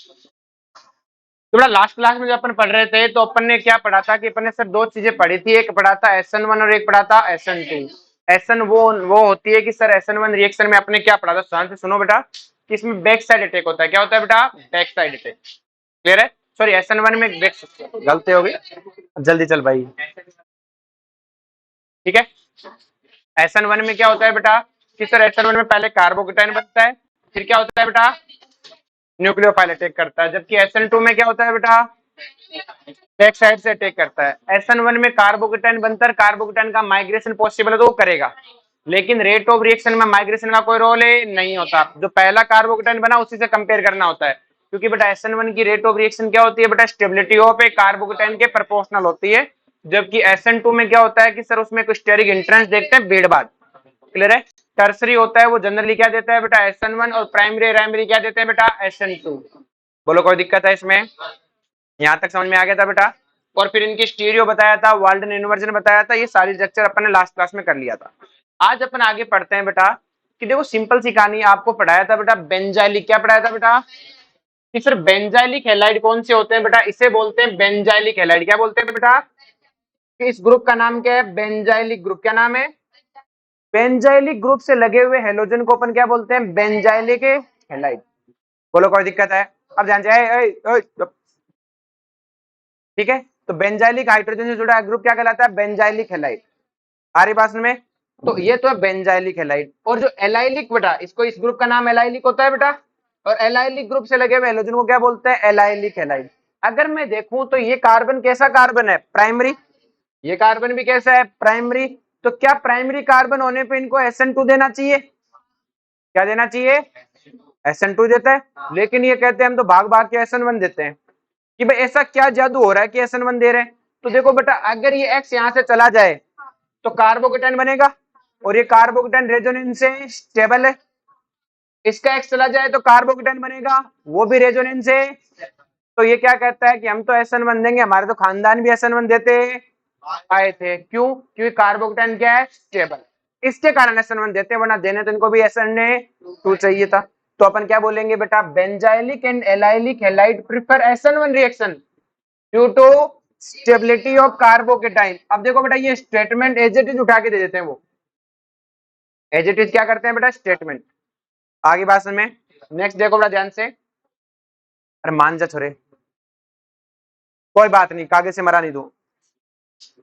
तो बेटा last class में जो अपन पढ़ रहे थे तो अपन ने क्या पढ़ा था कि अपन ने सर दो चीजें पढ़ी थी, एक पढ़ा था SN1 और एक पढ़ा था SN2। SN वो होती है कि सर SN1 रिएक्शन में अपने क्या पढ़ा था, ध्यान से सुनो बेटा, कि इसमें बैक साइड अटैक होता है। क्या होता है बेटा? Back side attack. क्लियर है? सॉरी SN1 में बैक, गलती हो गई, जल्दी चल भाई। ठीक है, SN1 में क्या होता है बेटा कि सर SN1 में पहले कार्बोकेटाइन बनता है, फिर क्या होता है बेटा, न्यूक्लियोफाइल अटैक करता है। जबकि SN2 में क्या होता है बेटा, बैक साइड से अटैक करता है। SN1 में कार्बोकेटाइन बनता है, कार्बोकेटाइन का माइग्रेशन पॉसिबल है तो वो करेगा, लेकिन रेट ऑफ रिएक्शन में माइग्रेशन का कोई रोल नहीं होता। जो पहला कार्बोकेटाइन बना उसी से कंपेयर करना होता है, क्योंकि बेटा SN1 की रेट ऑफ रिएक्शन क्या होती है बेटा, स्टेबिलिटी ऑफ ए कार्बोकेटाइन के प्रोपोर्शनल होती है। जबकि SN2 में क्या होता है कि सर उसमें कुछ स्टेरिक इंट्रेंस देखते हैं भीड़ भाड़। क्लियर है? टर्सरी होता है वो जनरली क्या देता है बेटा, SN1, और प्राइमरी क्या देते हैं बेटा, SN2। बोलो कोई दिक्कत है इसमें? यहां तक समझ में आ गया था बेटा? और फिर इनकी स्टीरियो बताया था, वाल्डन इन्वर्जन बताया था, ये सारी स्ट्रक्चर अपन ने लास्ट क्लास में कर लिया था। आज अपन आगे पढ़ते हैं बेटा कि देखो सिंपल सी कहानी, आपको पढ़ाया था बेटा बेंजाइलिक। क्या पढ़ाया था बेटा कि सर बेंजाइलिक हैलाइड कौन से होते हैं बेटा, इसे बोलते हैं बेंजाइलिक हैलाइड। क्या बोलते हैं बेटा कि इस ग्रुप का नाम क्या है, बेंजाइलिक ग्रुप। क्या नाम है? बेंजाइलिक ग्रुप से लगे हुए हेलोजन को अपन क्या बोलते हैं, बेंजाइलिक हैलाइड। बोलो कोई दिक्कत है? अब ध्यान से, ठीक है, तो बेंजाइलिक हाइड्रोजन से जुड़ा ग्रुप क्या कहलाता है, बेंजाइलिक हैलाइड। आ रही बात में? तो ये तो है बेंजाइलिक हैलाइड। और जो एलाइलिक बेटा, इसको इस ग्रुप का नाम एलाइलिक होता है बेटा, और एलाइलिक ग्रुप से लगे हुए हेलोजन को क्या बोलते हैं, एलाइलिक हैलाइड। अगर मैं देखूं तो ये कार्बन कैसा कार्बन है, प्राइमरी। ये कार्बन भी कैसा है, प्राइमरी। तो क्या प्राइमरी कार्बन होने पे इनको SN2 देना चाहिए? क्या देना चाहिए? SN2 देता है। लेकिन ये कहते हैं हम तो भाग भाग के SN1 देते हैं, कि भाई ऐसा क्या जादू हो रहा है कि SN1 दे रहे हैं। तो देखो बेटा, अगर ये X यहां से चला जाए तो कार्बोकेटाइन बनेगा, और ये कार्बोकेटाइन रेजोनेंस से स्टेबल है। इसका X चला जाए तो कार्बोकेटाइन बनेगा, वो भी रेजोनेंस है। तो ये क्या कहता है कि हम तो SN1 देंगे, हमारे तो खानदान भी SN1 देते आए थे। क्यों? क्योंकि कार्बोकेटाइन क्या है, स्टेबल। इसके कारण SN1 देते हैं, वरना देने तो इनको भी SN2 चाहिए था। तो अपन क्या बोलेंगे बेटा, benzylic and allylic halide prefer SN1 reaction due to stability of carbocation. अब देखो बेटा, ये स्टेटमेंट एज इट इज उठा के दे देते हैं, वो एज इट इज क्या करते हैं बेटा, स्टेटमेंट। आगे बात में नेक्स्ट देखो बेटा ध्यान से, अरे मान जा छोरे, कोई बात नहीं, कागज से मरा नहीं दो।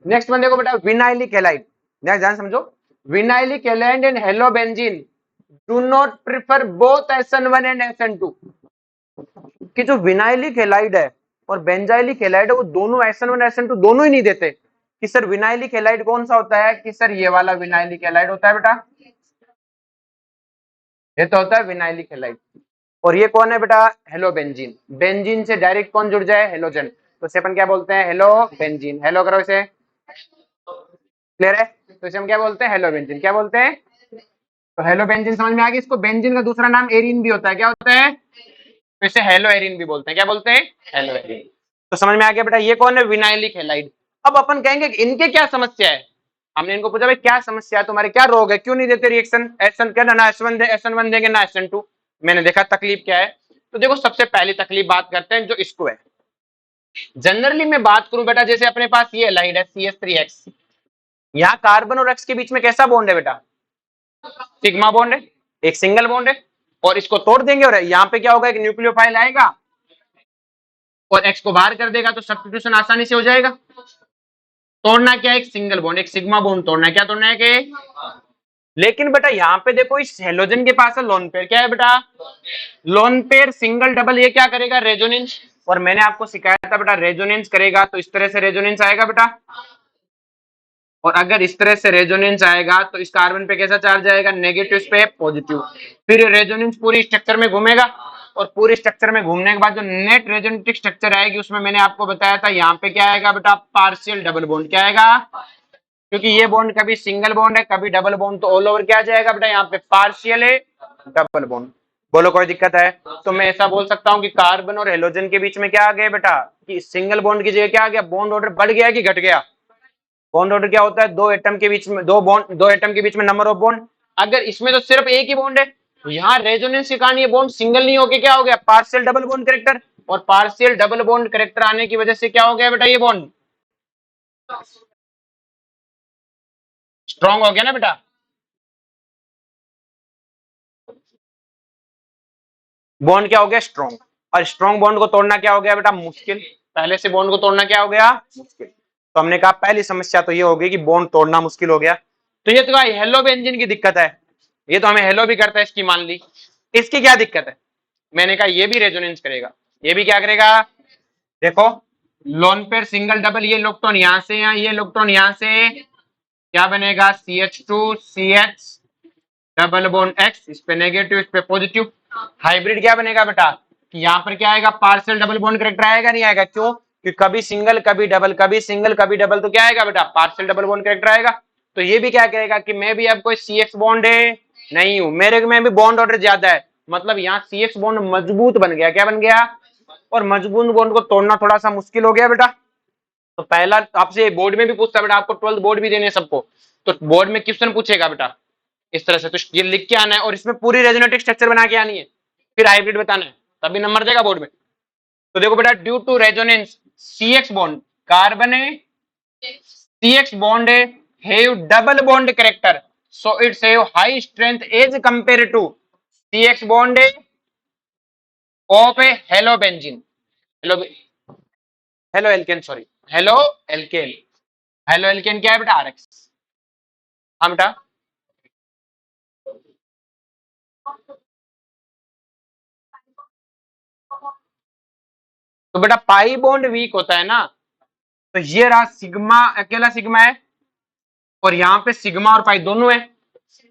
नेक्स्ट वन देखो बेटा, विनाइलिक हैलाइड। नेक्स्ट ध्यान समझो, vinylic halide and halobenzene do not prefer both SN1 and SN2। कि जो विनाइलिक हैलाइड है और बेंजाइलिक हैलाइड है, वो दोनों SN1 SN2 दोनों ही नहीं देते। कि सर विनाइलिक हैलाइड कौन सा होता है, कि सर ये वाला विनाइलिक हैलाइड होता है बेटा, ये तो होता है विनाइलिक हैलाइड। और ये कौन है बेटा, हेलोबेंजीन। बेंजीन से डायरेक्ट कौन जुड़ जाए, हेलोजन, तो इसे अपन क्या बोलते हैं, हेलो बेंजीन। हेलो करो इसे, क्लियर है? तो इसे हम क्या बोलते हैं, हेलो बेंजीन। क्या बोलते हैं? तो हेलो बेंजीन समझ में आ गया। इसको बेंजीन का दूसरा नाम एरिन भी होता है। क्या होता है? तो इसे हेलो एरिन भी बोलते हैं। क्या बोलते हैं, हेलो एरिन। तो समझ में आ गया बेटा, ये कौन है, विनाइलिक हैलाइड। अब अपन कहेंगे कि इनके क्या समस्या है। हमने इनको पूछा भाई क्या समस्या है तुम्हारे, क्या रोग है, क्यों नहीं देते रिएक्शन, SN क्या ना SN1 देंगे ना SN2। मैंने देखा तकलीफ क्या है। तो देखो सबसे पहली तकलीफ बात करते हैं जो इसको है। जनरली मैं बात करूं बेटा, जैसे अपने पास ये एलाइड है CH3X, यहाँ कार्बन और X के बीच में कैसा बॉन्ड है बेटा, सिग्मा बॉन्ड है, एक सिंगल बॉन्ड है। और इसको तोड़ देंगे और यहाँ पे क्या होगा, एक न्यूक्लियोफाइल आएगा और X को बाहर कर देगा, तो सब्स्टिट्यूशन आसानी से हो जाएगा। तोड़ना क्या है, एक सिंगल बॉन्ड, एक सिग्मा बॉन्ड तोड़ना है। क्या तोड़ना है कि, लेकिन बेटा यहाँ पे देखो इस हेलोजन के पास है लोन पेयर। क्या है बेटा, लोन पेयर सिंगल डबल, ये क्या करेगा, रेजोनेंस। और मैंने आपको सिखाया था बेटा, रेजोनेंस करेगा तो इस तरह से रेजोनेंस आएगा बेटा, और अगर इस तरह से रेजोनेंस आएगा तो इस कार्बन पे कैसा चार्ज आएगा, नेगेटिव, इस पे पॉजिटिव। फिर रेजोनेंस पूरी स्ट्रक्चर में घूमेगा, और पूरी स्ट्रक्चर में घूमने के बाद जो नेट रेजोनेटिक स्ट्रक्चर आएगी उसमें मैंने आपको बताया था यहाँ पे क्या आएगा बेटा, पार्शियल डबल बॉन्ड। क्या आएगा, क्योंकि ये बॉन्ड कभी सिंगल बॉन्ड है कभी डबल बॉन्ड, तो ऑल ओवर क्या आ जाएगा बेटा, यहाँ पे पार्शियल है डबल बॉन्ड। बोलो कोई दिक्कत है? तो मैं ऐसा बोल सकता हूँ कि कार्बन और हेलोजन के बीच में क्या आ गया बेटा, कि सिंगल बॉन्ड की जगह क्या आ गया, बॉन्ड ऑर्डर बढ़ गया कि घट गया। बॉन्ड ऑर्डर क्या होता है, दो एटम के बीच में, दो एटम के बीच में नंबर ऑफ बॉन्ड। अगर इसमें तो सिर्फ एक ही बॉन्ड है, तो यहाँ रेजोनेंस के कारण ये बॉन्ड सिंगल नहीं होके क्या हो गया, पार्शियल डबल बॉन्ड कैरेक्टर, और पार्शियल डबल बॉन्ड कैरेक्टर आने की वजह से क्या हो गया बेटा, ये बॉन्ड स्ट्रॉन्ग हो गया ना बेटा। बॉन्ड क्या हो गया, स्ट्रॉन्ग, और स्ट्रॉन्ग बॉन्ड को तोड़ना क्या हो गया बेटा, मुश्किल। पहले से बॉन्ड को तोड़ना क्या हो गया, मुश्किल। तो हमने कहा पहली समस्या तो ये होगी कि बॉन्ड तोड़ना मुश्किल हो गया। तो ये तो हेलो बेंजीन की दिक्कत है, ये तो हमें हेलो भी करता है इसकी, मान ली। इसकी क्या दिक्कत है, मैंने कहा ये भी रेजोनेंस करेगा, ये भी क्या करेगा, देखो लोन पेयर सिंगल डबल, ये इलेक्ट्रॉन यहां से, ये इलेक्ट्रॉन यहां से, क्या बनेगा, CH2CH डबल बॉन्ड X, इस पे नेगेटिव इस पे पॉजिटिव, हाइब्रिड क्या बनेगा बेटा, कि यहाँ पर क्या आएगा, पार्शियल डबल बॉन्ड करेक्टर आएगा, नहीं आएगा, क्यों, कि कभी सिंगल कभी डबल, कभी सिंगल कभी डबल, तो क्या आएगा बेटा, पार्शियल डबल बॉन्ड करेक्टर आएगा। तो ये भी क्या करेगा कि मैं भी अब कोई CX बॉन्ड है नहीं हूं, मेरे में भी बॉन्ड ऑर्डर ज्यादा है, मतलब यहाँ CX बॉन्ड मजबूत बन गया, क्या बन गया, और मजबूत बॉन्ड को तोड़ना थोड़ा सा मुश्किल हो गया बेटा। तो पहला आपसे बोर्ड में भी पूछता बेटा, आपको 12th बोर्ड भी देने सबको, तो बोर्ड में क्वेश्चन पूछेगा बेटा इस तरह से, तो ये लिख के आना है, और इसमें पूरी रेजोनेटिक स्ट्रक्चर बना के आनी है, फिर हाइब्रिड बताना है, तभी नंबर देगा बोर्ड में। तो देखो बेटा, due to resonance CX bond, carbon है CX बॉन्ड है, have double bond character, so it's have high strength as compare to CX bond of a halo benzene, halo, halo alkane, sorry halo alkane, halo alkane क्या है बेटा, RX। हाँ बेटा, तो बेटा pi bond weak होता है ना, तो ये रहा सिग्मा, अकेला सिग्मा है, और यहाँ पे सिग्मा और पाई दोनों है,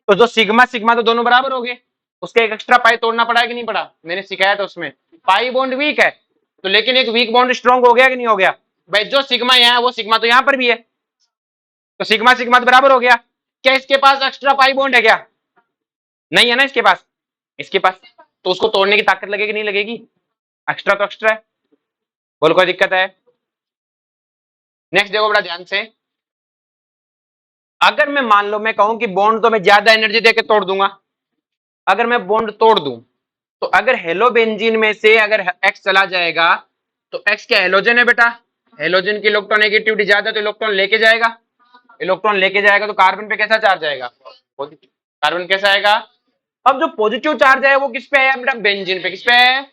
तो जो सिग्मा सिग्मा तो दोनों बराबर हो गए, उसके एक एक्स्ट्रा पाई तोड़ना पड़ा कि नहीं पड़ा, मैंने सिखाया था उसमें। पाई बॉन्ड वीक है, तो लेकिन एक वीक बॉन्ड स्ट्रॉन्ग हो गया कि नहीं हो गया, भाई जो सिग्मा यहाँ है वो सिग्मा तो यहाँ पर भी है, तो सिग्मा सिग्मा तो बराबर हो गया। क्या इसके पास एक्स्ट्रा पाई बॉन्ड है क्या, नहीं है ना इसके पास, इसके पास, तो उसको तोड़ने की ताकत लगेगी नहीं लगेगी, एक्स्ट्रा तो एक्स्ट्रा है, बोल कोई दिक्कत है। नेक्स्ट देखो बड़ा ध्यान से, अगर मैं मान लो मैं कहूं कि बॉन्ड तो मैं ज्यादा एनर्जी देके तोड़ दूंगा, अगर मैं बॉन्ड तोड़ दूं, तो अगर हेलो बेंजीन में से अगर X चला जाएगा, तो X क्या हेलोजन है बेटा, हेलोजन की इलेक्ट्रोनेगेटिविटी ज्यादा, तो इलेक्ट्रॉन लेके जाएगा, इलेक्ट्रॉन लेके जाएगा, तो कार्बन पे कैसा चार्ज आएगा, पॉजिटिव, कार्बन कैसा आएगा, अब जो पॉजिटिव चार्ज है वो किस पे है बेटा, बेंजीन पे, किस पे है,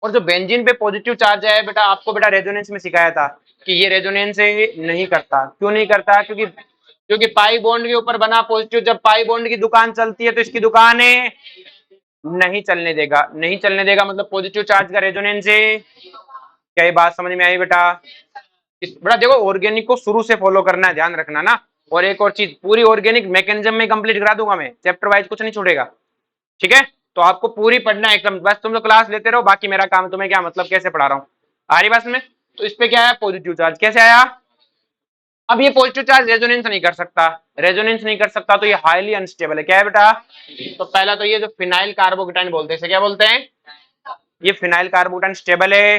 और जो बेंजीन पे पॉजिटिव चार्ज है बेटा, आपको बेटा रेजोनेंस में सिखाया था कि ये रेजोनेंस नहीं करता, क्यों नहीं करता, क्योंकि पाई बॉन्ड के ऊपर बना पॉजिटिव, जब पाई बॉन्ड की दुकान चलती है तो इसकी दुकान नहीं चलने देगा, नहीं चलने देगा, मतलब पॉजिटिव चार्ज का रेजोनेंस है। क्या ये बात समझ में आई बेटा, बेटा देखो ऑर्गेनिक को शुरू से फॉलो करना है, ध्यान रखना ना, और एक और चीज, पूरी ऑर्गेनिक मैकेनिज्म में कंप्लीट करा दूंगा मैं, चैप्टर वाइज कुछ नहीं छूटेगा, ठीक है, तो आपको पूरी पढ़ना है एकदम, बस तुम लोग क्लास लेते रहो, बाकी मेरा काम तुम्हें क्या मतलब कैसे पढ़ा रहा हूँ, आ रही बात में। तो इस पे क्या है, पॉजिटिव चार्ज कैसे आया, अब ये पॉजिटिव चार्ज रेजोनेंस नहीं कर सकता, रेजोनेंस नहीं कर सकता, तो ये हाईली अनस्टेबल है, क्या है बेटा, तो पहला तो ये जो फिनाइल कार्बोकेटाइन बोलते हैं, इसे क्या बोलते हैं, ये फिनाइल कार्बोकेटाइन स्टेबल है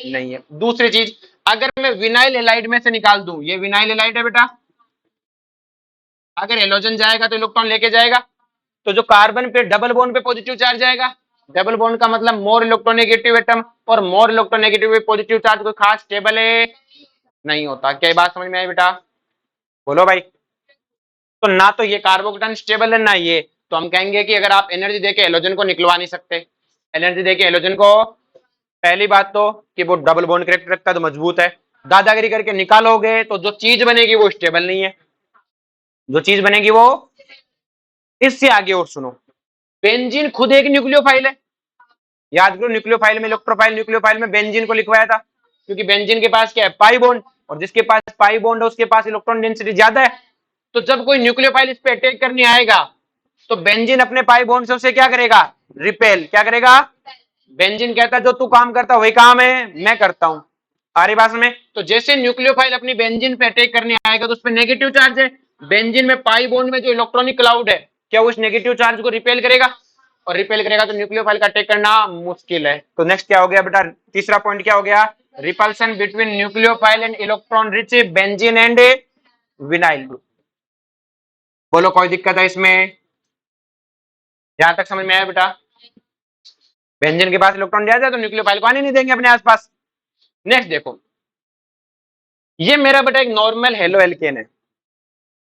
नहीं है। दूसरी चीज, अगर मैं विनाइल हेलाइड में से निकाल दूं, ये विनाइल हेलाइड है बेटा, अगर हेलोजन जाएगा तो इलेक्ट्रॉन लेके जाएगा, तो जो कार्बन पे डबल बॉन्ड पे पॉजिटिव चार्ज जाएगा, डबल बॉन्ड का मतलब मोर इलेक्ट्रोनेगेटिव एटम, और मोर इलेक्ट्रोनेगेटिव पॉजिटिव चार्ज कोई खास स्टेबल है नहीं होता। क्या बात समझ में आई बेटा, बोलो भाई। तो ना तो ये कार्बोकेटाइन स्टेबल है ना ये, तो हम कहेंगे कि अगर आप एनर्जी देके हेलोजन को निकलवा नहीं सकते, एनर्जी देके हेलोजन को, पहली बात तो कि वो डबल बॉन्ड करेक्ट रखता है तो मजबूत है, दादागिरी करके निकालोगे तो जो चीज बनेगी वो स्टेबल नहीं है, जो चीज बनेगी वो, इससे आगे और सुनो, बेंजीन खुद एक न्यूक्लियोफाइल है, याद करो न्यूक्लियोफाइल में, इलेक्ट्रोफाइल न्यूक्लियोफाइल में बेंजीन को लिखवाया था, क्योंकि बेंजीन के पास क्या है, पाई बॉन्ड, और जिसके पास पाई बॉन्ड है उसके पास इलेक्ट्रॉन डेंसिटी ज्यादा है, तो जब कोई न्यूक्लियोफाइल इस पे अटैक करने आएगा, तो बेंजीन अपने पाई बॉन्ड से उसे क्या करेगा, रिपेल, क्या करेगा, बेंजीन कहता है जो तू काम करता वही काम है मैं करता हूं, आरी बात में। तो जैसे न्यूक्लियोफाइल अपनी बेंजीन पे अटैक करने आएगा, तो उस पर नेगेटिव चार्ज है, बेंजीन में पाई बॉन्ड में जो इलेक्ट्रॉनिक क्लाउड है, क्या वो उस नेगेटिव चार्ज को रिपेल करेगा, और रिपेल करेगा तो न्यूक्लियोफाइल का अटैक करना मुश्किल है। तो नेक्स्ट क्या हो गया बेटा, तीसरा पॉइंट क्या हो गया, repulsion between nucleophile and electron rich benzene and vinyl group, बोलो कोई दिक्कत है इसमें, यहां तक समझ में आया बेटा? बेंजीन के पास इलेक्ट्रॉन दिया जाए तो न्यूक्लियोफाइल को आने नहीं देंगे अपने आसपास। नेक्स्ट देखो, ये मेरा बेटा एक नॉर्मल हेलो एल्केन है।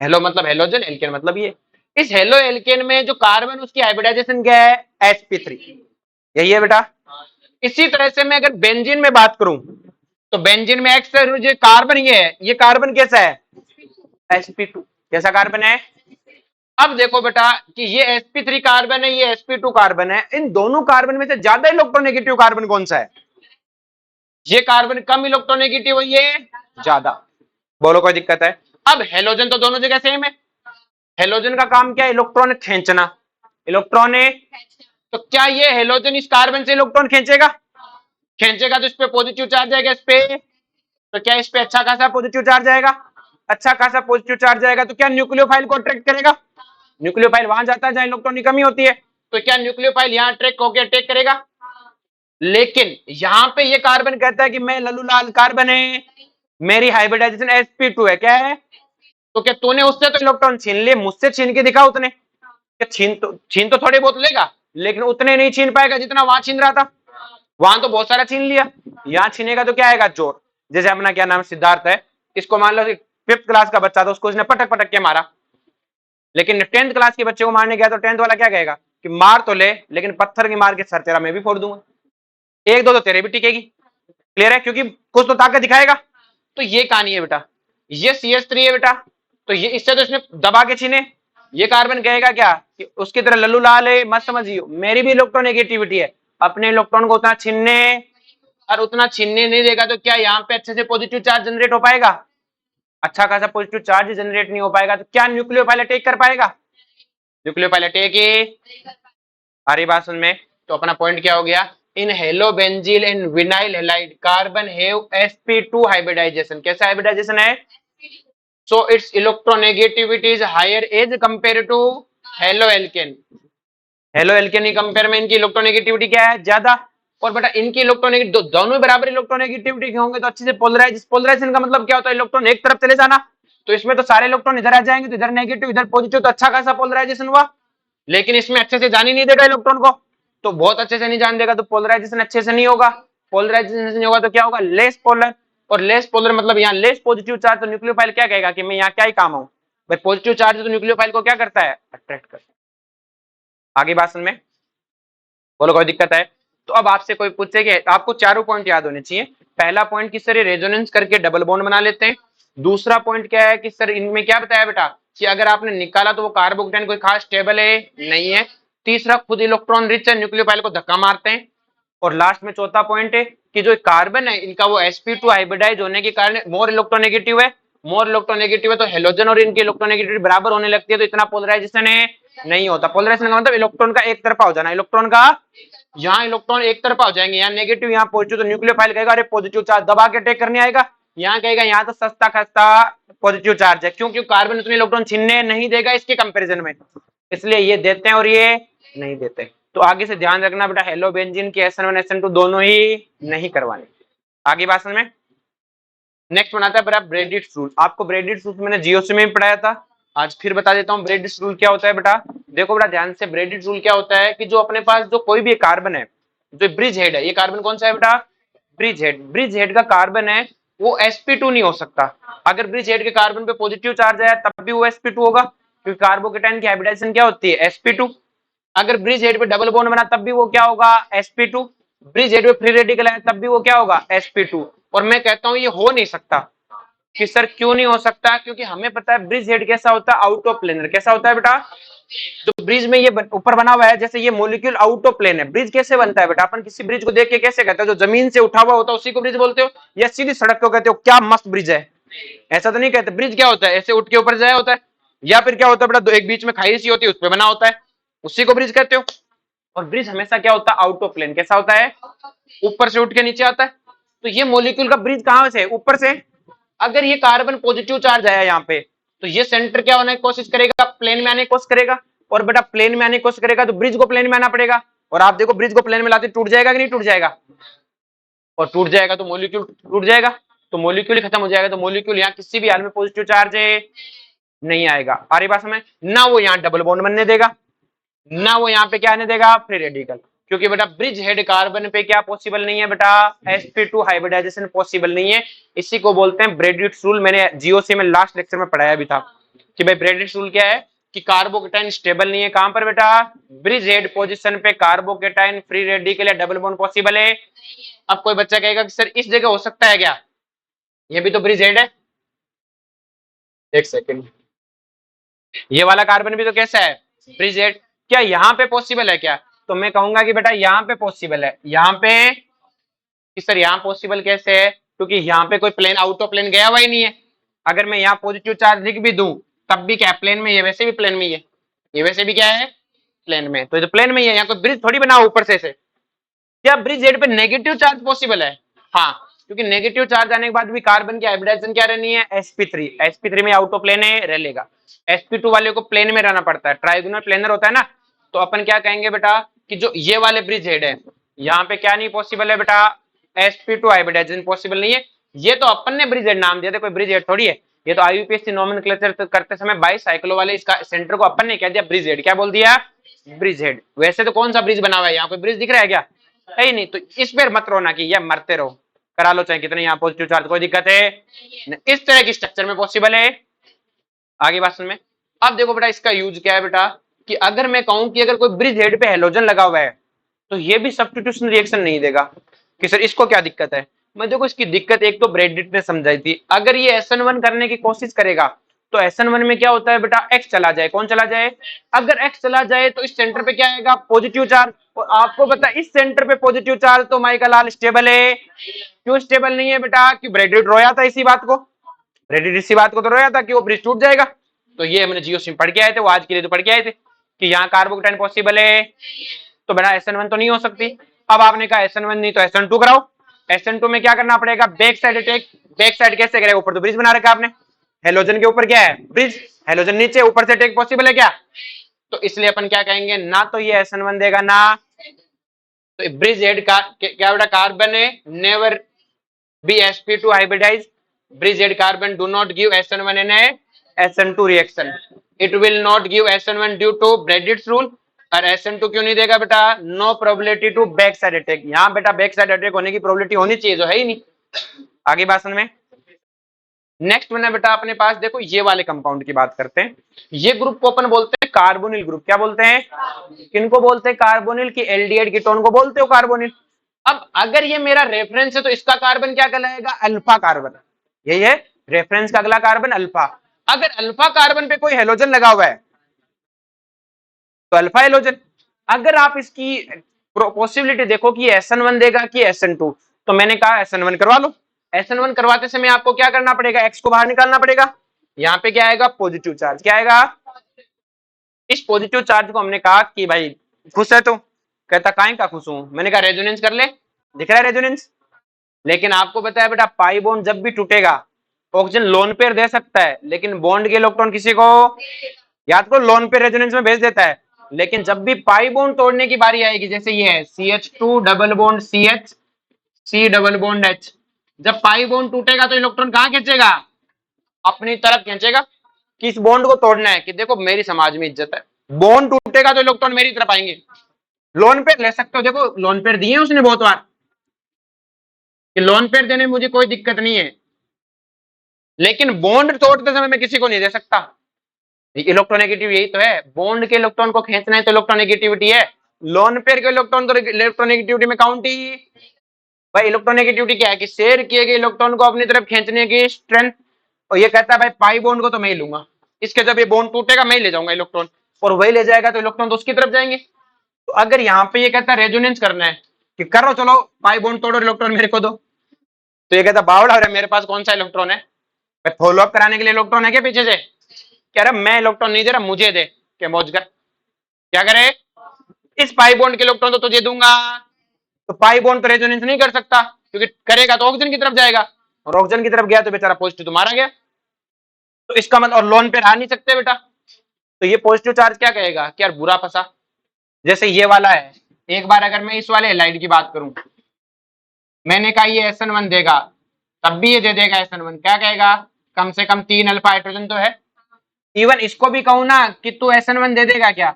हेलो मतलब हेलोजन, एल्केन मतलब ये। इस हेलो एल्केन में जो कार्बन उसकी हाइब्रिडाइजेशन क्या है? sp3। यही है बेटा। इसी तरह से मैं अगर बेंजीन में बात करूं तो बेंजीन में एक्स जो कार्बन ये है, ये कार्बन कैसा है? sp2। कैसा कार्बन है? अब देखो बेटा कि ये sp3 कार्बन है, ये sp2 कार्बन है। इन दोनों कार्बन में से ज्यादा इलेक्ट्रोनेगेटिव कार्बन कौन सा है? ये कार्बन कम इलेक्ट्रोनेगेटिव है, ये ज्यादा। बोलो कोई दिक्कत है? अब हेलोजन तो दोनों जगह सेम है। हेलोजन का काम क्या है? इलेक्ट्रॉन खींचना। इलेक्ट्रॉन तो क्या ये हेलोजन इस कार्बन से इलेक्ट्रॉन खींचेगा? खींचेगा तो इस पे पॉजिटिव चार्ज आएगा, इस पे तो क्या इस पे अच्छा खासा पॉजिटिव चार्ज आएगा? अच्छा खासा पॉजिटिव चार्ज आएगा तो क्या न्यूक्लियोफाइल को अट्रैक्ट करेगा? न्यूक्लियोफाइल वहां जाता है जहां इलेक्ट्रॉन की कमी होती है, तो क्या न्यूक्लियोफाइल यहां अट्रैक्ट होकर अटैक करेगा? लेकिन यहां पे ये कार्बन कहता है कि मैं लल्लूलाल कार्बन है, मेरी हाइब्रिडाइजेशन sp2 है। क्या है? तो क्या तूने उससे तो इलेक्ट्रॉन छीन लिए, मुझसे छीन के दिखा उतने। क्या छीन तो थोड़े बहुत लेगा, लेकिन उतने नहीं छीन पाएगा जितना वहां छीन रहा था। वहां तो बहुत सारा छीन लिया, यहाँ छीनेगा तो क्या आएगा? जोर। जैसे अपना क्या नाम सिद्धार्थ है, इसको मान लो 5th क्लास का बच्चा था, उसको इसने पटक पटक के मारा। लेकिन 10th क्लास के बच्चे को मारने गया तो 10th वाला क्या कहेगा कि मार तो ले, लेकिन पत्थर की मार के सर तेरा मैं भी फोड़ दूंगा, एक दो तो तेरे भी टिकेगी। क्लियर है? क्योंकि कुछ तो ताकत दिखाएगा। तो ये कहानी है बेटा। ये CH3 है बेटा, तो ये इससे तो इसने दबा के छीने। ये कार्बन कहेगा क्या कि उसकी तरह लल्लू लाल है, मत समझियो, मेरी भी इलेक्ट्रोनेगेटिविटी है। अपने इलेक्ट्रॉन को उतना छीनने और उतना छीनने नहीं देगा तो क्या यहाँ पे अच्छे से पॉजिटिव चार्ज जनरेट हो पाएगा? अच्छा खासा पॉजिटिव चार्ज जनरेट नहीं हो पाएगा तो क्या न्यूक्लियोफाइल अटैक कर पाएगा? न्यूक्लियोफाइल अटैक ही। आ रही बात में? तो अपना पॉइंट क्या हो गया? In halobenzene and vinyl halide carbon have sp2 hybridization. कैसा हाइब्रिडाइजेशन है? so its electronegativity is higher as compared to halo alkane. Halo alkane की कंपेयर में इनकी इलेक्ट्रोनेगेटिविटी क्या है? ज्यादा। और बेटा इनकी इलेक्ट्रोनेगेटिव दोनों बराबर इलेक्ट्रोनेगेटिविटी के होंगे तो अच्छे से पोलराइज। पोलराइजेशन का मतलब क्या होता है? इलेक्ट्रॉन एक तरफ चले जाना। तो इसमें तो सारे इलेक्ट्रॉन इधर आ जाएंगे, तो इधर नेगेटिव इधर पॉजिटिव, तो अच्छा खासा पोलराइजेशन हुआ। लेकिन इसमें अच्छे से जान ही नहीं देगा इलेक्ट्रॉन को, तो बहुत अच्छे से नहीं जान देगा तो पोलराइजेशन अच्छे से नहीं होगा। पोलराइजेशन नहीं होगा तो क्या होगा? Less polar. और लेस पोलर मतलब यहाँ लेस पॉजिटिव चार्ज, तो न्यूक्लियोफाइल क्या कहेगा कि मैं यहाँ क्या ही काम आऊं भाई? पॉजिटिव चार्ज तो न्यूक्लियोफाइल को क्या करता है? अट्रैक्ट करता है। आगे बात में बोलो कोई दिक्कत है? तो अब आपसे कोई पूछे कि आपको चारों पॉइंट याद होने चाहिए। पहला पॉइंट कि सर रेजोनेंस करके डबल बॉन्ड बना लेते हैं। दूसरा पॉइंट क्या है कि सर इनमें क्या बताया बेटा कि अगर आपने निकाला तो वो कार्बोकेटाइन कोई खास स्टेबल है नहीं है। तीसरा खुद इलेक्ट्रॉन रिच है, न्यूक्लियोफाइल को धक्का मारते हैं। और लास्ट में चौथा पॉइंट है कि जो कार्बन है इनका वो sp2 हाइब्रिडाइज होने के कारण मोर इलेक्ट्रोनेगेटिव है। मोर इलेक्ट्रोनेगेटिव है तो हेलोजन और इनकी इलेक्ट्रोनेगेटिविटी बराबर होने लगती है, तो इतना पोलराइजेशन है नहीं होता। पोलराइजेशन का मतलब इलेक्ट्रॉन का एक तरफा हो जाना। इलेक्ट्रॉन का यहाँ इलेक्ट्रॉन एक तरफा हो जाएंगे, यहाँ नेगेटिव यहाँ पॉजिटिव, तो न्यूक्लियोफाइल कहेगा अरे पॉजिटिव चार्ज दबा के अटैक करने आएगा। यहाँ कहेगा यहाँ तो सस्ता खस्ता पॉजिटिव चार्ज है, क्योंकि कार्बन उतने इलेक्ट्रॉन छीनने नहीं देगा इसके कंपैरिजन में, इसलिए ये देते हैं और ये नहीं देते। तो आगे से ध्यान रखना बेटा, हेलो बेंजीन के SN1 SN2 दोनों ही नहीं करवाने। आगे बात समझ में? नेक्स्ट बनाता है बेटा ब्रेडिट्स रूल। आपको ब्रेडिट्स रूल मैंने जीओसी में भी पढ़ाया था, आज फिर बता देता हूँ ब्रेडिट्स रूल क्या होता है बेटा। देखो बेटा ध्यान से, ब्रेडिट्स रूल क्या होता है कि जो अपने पास जो कोई भी कार्बन है, जो ब्रिज हेड है, ये कार्बन कौन सा है बेटा? Bridge head. ब्रिज हेड का कार्बन है वो sp2 नहीं हो सकता। अगर ब्रिज हेड के कार्बन पे पॉजिटिव चार्ज आया तब भी वो sp2 होगा, क्योंकि कार्बोकेटाइन की हाइब्रिडाइजेशन क्या होती है? sp2। अगर ब्रिज हेड पे डबल बॉन्ड बना तब भी वो क्या होगा? sp2। ब्रिज हेड पे फ्री रेडिकल है तब भी वो क्या होगा? sp2। और मैं कहता हूं ये हो नहीं सकता। कि सर क्यों नहीं हो सकता? क्योंकि हमें पता है ब्रिज हेड कैसा होता है? Out of planar. कैसा होता है बेटा? जो ब्रिज में ये ऊपर बना हुआ है, जैसे ये मॉलिक्यूल आउट ऑफ प्लेन है। ब्रिज कैसे बनता है बेटा? अपन किसी ब्रिज को देख के कैसे कहते हैं? जो जमीन से उठा हुआ होता है उसी को ब्रिज बोलते हो, या सीधी सड़क को कहते हो क्या मस्त ब्रिज है? ऐसा तो नहीं कहते। ब्रिज क्या होता है? ऐसे उठ के ऊपर जाया होता है। या फिर क्या होता है बेटा, एक बीच में खाई सी होती है उस पर बना होता है, उसी को ब्रिज कहते हो। और ब्रिज हमेशा क्या होता है? Out of plane. कैसा होता है? ऊपर से उठ के नीचे आता है। तो ये मॉलिक्यूल का ब्रिज कहां से? ऊपर से। अगर ये कार्बन पॉजिटिव चार्ज आया यहाँ पे, तो ये सेंटर क्या होने की कोशिश करेगा? प्लेन में आने की कोशिश करेगा। और बेटा प्लेन में आने की कोशिश करेगा तो ब्रिज को प्लेन में आना पड़ेगा। और आप देखो ब्रिज को प्लेन में लाते टूट जाएगा कि नहीं टूट जाएगा? और टूट जाएगा तो मॉलिक्यूल टूट जाएगा, तो मॉलिक्यूल खत्म हो जाएगा। तो मॉलिक्यूल यहाँ किसी भी हाल में पॉजिटिव चार्ज नहीं आएगा। आ रही बात समझ? ना वो यहाँ डबल बॉन्ड बनने देगा, ना वो यहाँ पे क्या आने देगा, फ्री रेडिकल। क्योंकि बेटा ब्रिज हेड कार्बन पे क्या पॉसिबल नहीं है बेटा, sp2 हाइब्रिडाइजेशन पॉसिबल नहीं है। इसी को बोलते हैं ब्रेडिट्स रूल। मैंने जीओसी में लास्ट लेक्चर में पढ़ाया भी था कि भाई ब्रेडिट्स रूल क्या है कि कार्बोकेटाइन स्टेबल नहीं है। कहां पर बेटा, ब्रिज हेड पोजीशन पे कार्बोकेटाइन फ्री रेडिकल या डबल बॉन्ड पॉसिबल है। अब कोई बच्चा कहेगा कि सर इस जगह हो सकता है क्या, ये भी तो ब्रिज हेड है। एक सेकेंड, ये वाला कार्बन भी तो कैसा है, ब्रिज हेड। क्या यहाँ पे पॉसिबल है क्या, तो मैं कहूंगा कि बेटा यहाँ पे पॉसिबल है। यहाँ पे कि सर यहाँ पॉसिबल कैसे है, क्योंकि यहाँ पे कोई प्लेन आउट ऑफ प्लेन गया हुआ ही नहीं है। अगर मैं यहाँ पॉजिटिव चार्ज लिख भी दूं तब भी क्या प्लेन में, ये वैसे भी प्लेन में ही है, ये वैसे भी क्या है प्लेन में, तो ये तो प्लेन में ही है। यहाँ कोई ब्रिज थोड़ी बना ऊपर से क्या ब्रिज हेड पे नेगेटिव चार्ज पॉसिबल है, हाँ, क्योंकि नेगेटिव चार्ज आने के बाद भी कार्बन की हाइब्रिडाइजेशन क्या रहनी है, sp3। sp3 में आउट ऑफ प्लेन है, रह लेगा। sp2 वाले को प्लेन में रहना पड़ता है, ट्राइगोनल प्लेनर होता है ना। तो अपन क्या कहेंगे बेटा कि जो ये वाले ब्रिज हेड है, यहाँ पे क्या नहीं पॉसिबल है बेटा, sp2 हाइब्रिडाइजेशन पॉसिबल नहीं है। ये तो अपन ने ब्रिज हेड नाम दिया था, कोई ब्रिज हेड थोड़ी है। ये तो आईयूपीएससी नोमेनक्लेचर करते समय बाईसाइक्लो वाले इसका सेंटर को अपन ने क्या दिया, ब्रिज हेड। क्या बोल दिया, ब्रिज हेड। वैसे तो कौन सा ब्रिज बना हुआ है, यहाँ कोई ब्रिज दिख रहा है क्या, है ही नहीं। तो इस पर मत रोना कि ये मरते रहो, करा लो चाहे कितने यहाँ पॉजिटिव चार्ज, कोई दिक्कत है। इस तरह की स्ट्रक्चर में पॉसिबल है। आगे बात सुन में। अब देखो बेटा इसका यूज क्या है बेटा, कि अगर मैं कहूं कि अगर कोई ब्रिज हेड पे हेलोजन लगा हुआ है तो ये भी सब्स्टिट्यूशन रिएक्शन नहीं देगा। कि सर इसको क्या दिक्कत है, मैं देखो इसकी दिक्कत एक तो ब्रेडिट ने समझाई थी। अगर ये SN1 करने की कोशिश करेगा तो SN1 में क्या होता है बेटा, X चला जाए। कौन चला जाए, अगर X चला जाए तो इस सेंटर पे क्या आएगा, पॉजिटिव चार्ज। और आपको पता है इस सेंटर पे पॉजिटिव चार्ज तो माइकल लाल स्टेबल है। क्यों स्टेबल नहीं है बेटा, कि ब्रेडिट रोया था इसी बात को, ब्रेडिट इसी बात को तो रोया था कि वो ब्रिज टूट जाएगा। तो ये हमने जियो सिम पढ़ के आए थे, वो आज के लिए तो पढ़ के आए थे कि यहाँ कार्बोकेटाइन पॉसिबल है, तो बेटा SN1 तो नहीं हो सकती। अब आपने कहा SN1 नहीं तो SN2 कराओ। SN2 में क्या करना पड़ेगा, back side attack. Back side कैसे करेगा, ऊपर तो ब्रिज बना रखा आपने, हेलोजन के ऊपर क्या है ब्रिज, हेलोजन नीचे, ऊपर से अटैक पॉसिबल है क्या। तो इसलिए अपन क्या कहेंगे, ना तो ये SN1 देगा ना, तो ब्रिज हेड का क्या बेटा, कार्बन है never be sp2 hybridized. Bridge head carbon do not give SN1 in a SN2 reaction. It will not give SN1 due to Bredt's rule. और SN2 क्यों नहीं देगा बेटा, no probability to back side attack. यहाँ बेटा back side attack होने की probability होनी चाहिए, जो है ही नहीं। आगे बात समझ में। नेक्स्ट में बेटा अपने पास देखो ये वाले कंपाउंड की बात करते हैं। ये ग्रुप को अपन बोलते हैं कार्बोनिल ग्रुप। क्या बोलते हैं, किनको बोलते हैं, कार्बोनिल की एल्डिहाइड कीटोन को बोलते हो कार्बोनिल। अब अगर ये मेरा रेफरेंस है तो इसका कार्बन क्या कहलाएगा, अल्फा कार्बन। यही है रेफरेंस का अगला कार्बन अल्फा। अगर अल्फा कार्बन पे कोई हेलोजन लगा हुआ है तो अल्फा हेलोजन। अगर आप इसकी पॉसिबिलिटी देखो कि SN1 देगा कि SN2, तो मैंने कहा SN1 करवा लो। SN1 करवाते समय आपको क्या करना पड़ेगा, X को बाहर निकालना पड़ेगा। यहाँ पे क्या आएगा, पॉजिटिव चार्ज। क्या आएगा, इस पॉजिटिव चार्ज को हमने कहा कि भाई खुश है तो, कहता काहे का खुश हूं, मैंने कहा रेजोनेंस कर ले, दिख रहा है रेजोनेंस। लेकिन आपको पता है बेटा पाई बॉन्ड जब भी टूटेगा ऑक्सीजन लोन पेयर दे सकता है, लेकिन बॉन्ड के इलेक्ट्रॉन किसी को, याद करो लोन पेयर रेजोनेंस में भेज देता है। लेकिन जब भी पाई बॉन्ड तोड़ने की बारी आएगी, जैसे ये है CH2 double bond CH C double bond H, जब पाई बॉन्ड टूटेगा तो इलेक्ट्रॉन कहाँ खींचेगा, अपनी तरफ खींचेगा। किस बॉन्ड को तोड़ना है, कि देखो मेरी समाज में इज्जत है, बॉन्ड टूटेगा तो इलेक्ट्रॉन मेरी तरफ आएंगे। लोन पेयर ले सकते हो, देखो लोन पेयर दिए उसने बहुत बार, कि लोन पेयर देने में मुझे कोई दिक्कत नहीं है, लेकिन बॉन्ड तोड़ते समय मैं किसी को नहीं दे सकता। इलेक्ट्रोनेगेटिव यही तो है, बॉन्ड के इलेक्ट्रॉन को खींचना है तो इलेक्ट्रोनेगेटिविटी है, लोन पेयर के इलेक्ट्रॉन तो इलेक्ट्रोनेगेटिविटी में काउंट ही। भाई इलेक्ट्रोनेगेटिविटी क्या है, कि शेयर किए गए इलेक्ट्रॉन को अपनी तरफ खींचने की स्ट्रेंथ। और ये कहता है भाई पाई बॉन्ड को तो मैं ही लूंगा, इसके जब ये बॉन्ड टूटेगा मैं ही ले जाऊंगा इलेक्ट्रॉन, और वही ले जाएगा तो इलेक्ट्रॉन तो उसकी तरफ जाएंगे। तो अगर यहाँ पे ये कहता है रेजोनेंस करना है कि करो चलो पाई बॉन्ड तोड़ो इलेक्ट्रॉन मेरे को दो, तो ये कहता बावड़ा अरे मेरे पास कौन सा इलेक्ट्रॉन है, फॉलो अप कराने के लिए इलेक्ट्रॉन है क्या पीछे से, कह रहा मैं इलेक्ट्रॉन नहीं दे रहा मुझे दे, क्या मौज कर, क्या करे, इस पाई बॉन्ड के इलेक्ट्रॉन तो तुझे दूंगा। तो पाई बॉन्ड तो रेजोनेंस नहीं कर सकता, क्योंकि करेगा तो ऑक्सीजन की तरफ जाएगा, और ऑक्सीजन की तरफ गया तो बेचारा पॉजिटिव तो मारा गया। तो इसका मतलब, और लोन पे आ नहीं सकते बेटा, तो ये पॉजिटिव चार्ज क्या कहेगा कि यार बुरा फंसा। जैसे ये वाला है, एक बार अगर मैं इस वाले हेलाइड की बात करूं, मैंने कहा ये SN1 देगा, तब भी ये दे देगा SN1, क्या कहेगा, कम से कम 3 अल्फा हाइड्रोजन तो है। इवन इसको भी कहूं ना कि तू SN1 दे देगा क्या,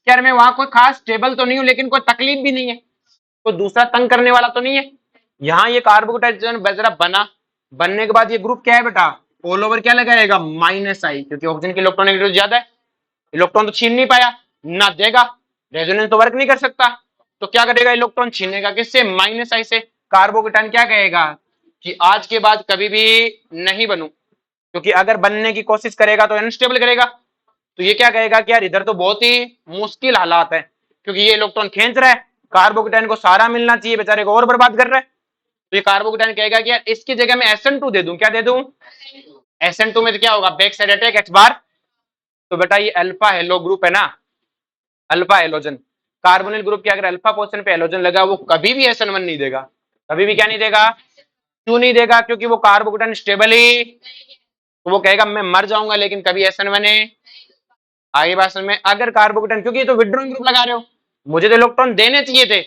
यार मैं वहां कोई खास स्टेबल तो नहीं हूँ, लेकिन कोई तकलीफ भी नहीं है, कोई दूसरा तंग करने वाला तो नहीं है। यहाँ ये कार्बोकेटाइन जरा बना, बनने के बाद ये ग्रुप क्या है बेटा, ऑल ओवर क्या लगाएगा, -I, क्योंकि ऑक्सीजन की इलेक्ट्रॉनिक ज्यादा है, इलेक्ट्रॉन तो छीन नहीं पाया, ना देगा, रेजोनेंस तो वर्क नहीं कर सकता, तो क्या करेगा, इलेक्ट्रॉन छीनेगा किससे, -I से। कार्बोकेटाइन क्या कहेगा कि आज के बाद कभी भी नहीं बनू, क्योंकि अगर बनने की कोशिश करेगा तो अनस्टेबल करेगा। तो ये क्या कहेगा कि यार इधर तो बहुत ही मुश्किल हालात है, क्योंकि ये इलेक्ट्रॉन खींच रहा है, कार्बोकेटाइन को सारा मिलना चाहिए, बेचारे को और बर्बाद कर रहा है। तो ये कार्बोकेटाइन कहेगा कि यार इसकी जगह मैं SN2 दे दूं, क्या दे दूं, SN2 में तो क्या होगा, बैक साइड अटैक H बार, तो बेटा ये अल्फा हेलो ग्रुप है ना, अल्फा हेलोजन, कार्बोनिल ग्रुप के अगर अल्फा पोजीशन पे हेलोजन लगा, वो कभी भी SN1 नहीं देगा, कभी भी क्या नहीं देगा, क्यों नहीं देगा, क्योंकि वो कार्बोकेटाइन स्टेबल ही, तो वो कहेगा मैं मर जाऊंगा लेकिन कभी SN1 है। आगे बात समझ में, अगर कार्बोकेटाइन, क्योंकि ये तो विड्रॉइंग ग्रुप लगा रहे हो, मुझे तो इलेक्ट्रॉन देने चाहिए थे,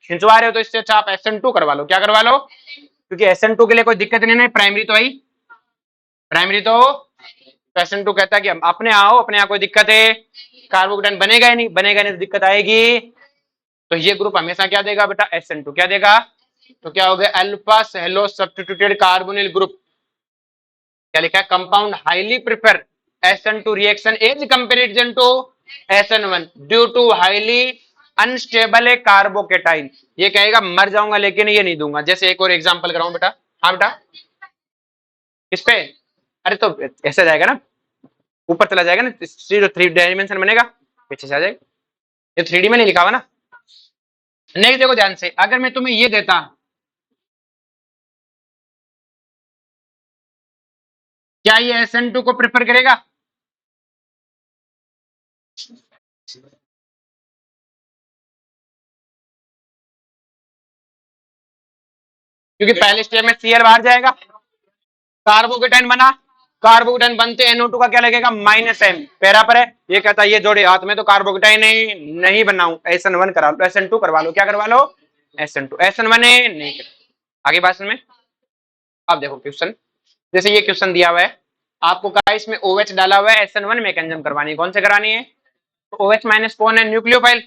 खिंचवा रहे हो, तो इससे अच्छा आप SN2 करवा लो, क्या करवा लो, क्योंकि SN2 के लिए कोई दिक्कत नहीं है, प्राइमरी तो आई, प्राइमरी तो SN2 कहता है कि अपने आओ, अपने यहाँ कोई दिक्कत है, कार्बोकेटाइन बनेगा ही नहीं, बनेगा नहीं तो दिक्कत आएगी, तो ये ग्रुप हमेशा क्या देगा बेटा, SN2 क्या देगा, तो क्या हो गया, alpha halo substituted carbonyl group, क्या लिखा है, compound highly prefer SN2 reaction as comparison to SN1 due to highly unstable carbocation, ये कहेगा मर जाऊंगा लेकिन ये नहीं दूंगा। जैसे एक और एग्जांपल कराऊं बेटा, हाँ बेटा, इस पे, अरे तो ऐसे जाएगा ना, ऊपर चला जाएगा ना, जो 3 डायमेंशन बनेगा पीछे से आ जाएगा, ये 3D में नहीं लिखा हुआ ना। नेक्स्ट देखो ध्यान से, अगर मैं तुम्हें ये देता, क्या ये SN2 को प्रेफर करेगा, क्योंकि पहले स्टेप में Cl बाहर जाएगा, कार्बोकेटाइन बना, कार्बोकेटाइन बनते NO2 का क्या लगेगा, -M, पैरा पर है, ये कहता है ये जोड़े हाथ में, तो कार्बोकेटाइन नहीं बनाऊं, SN1 करा लो, SN2 करवा लो, क्या करवा लो, SN2, SN1 नहीं कर। आगे बात में, अब देखो क्वेश्चन, जैसे ये क्वेश्चन दिया हुआ है, आपको कहा इसमें OH डाला हुआ है, SN1 मैकेनिज्म करवानी है, कौन से करानी है, तो OH माइनस कौन है, न्यूक्लियोफाइल,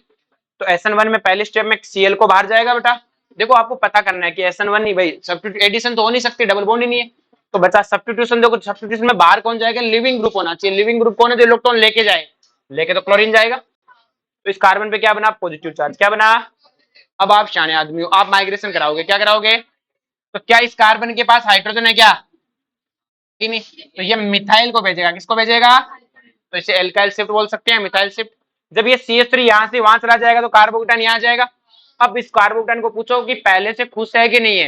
तो SN1 में पहले स्टेप में Cl को बाहर जाएगा बेटा। देखो आपको पता करना है कि SN1 नहीं भाई, सब्स्टिट्यूट एडिशन तो हो नहीं सकती, डबल बॉन्ड ही नहीं है, तो बचा सब्स्टिट्यूशन। देखो सब्स्टिट्यूशन में बाहर कौन जाएगा, लिविंग ग्रुप होना चाहिए, लिविंग ग्रुप कौन है, जो इलेक्ट्रॉन लेके जाए, लेके तो क्लोरीन जाएगा, तो इस कार्बन पे क्या बना, पॉजिटिव चार्ज, क्या बना। अब आप शाने आदमी हो, आप माइग्रेशन कराओगे, क्या कराओगे, तो क्या इस कार्बन के पास हाइड्रोजन है क्या, नहीं, तो ये मिथाइल को भेजेगा, किसको भेजेगा, तो इसे एल्काइल शिफ्ट बोल सकते हैं, मिथाइल शिफ्ट। जब ये CH3 यहाँ से वहां चला जाएगा तो कार्बोकेटाइन यहाँ जाएगा। अब इस कार्बोकेटाइन को पूछो कि पहले से खुश है कि नहीं है,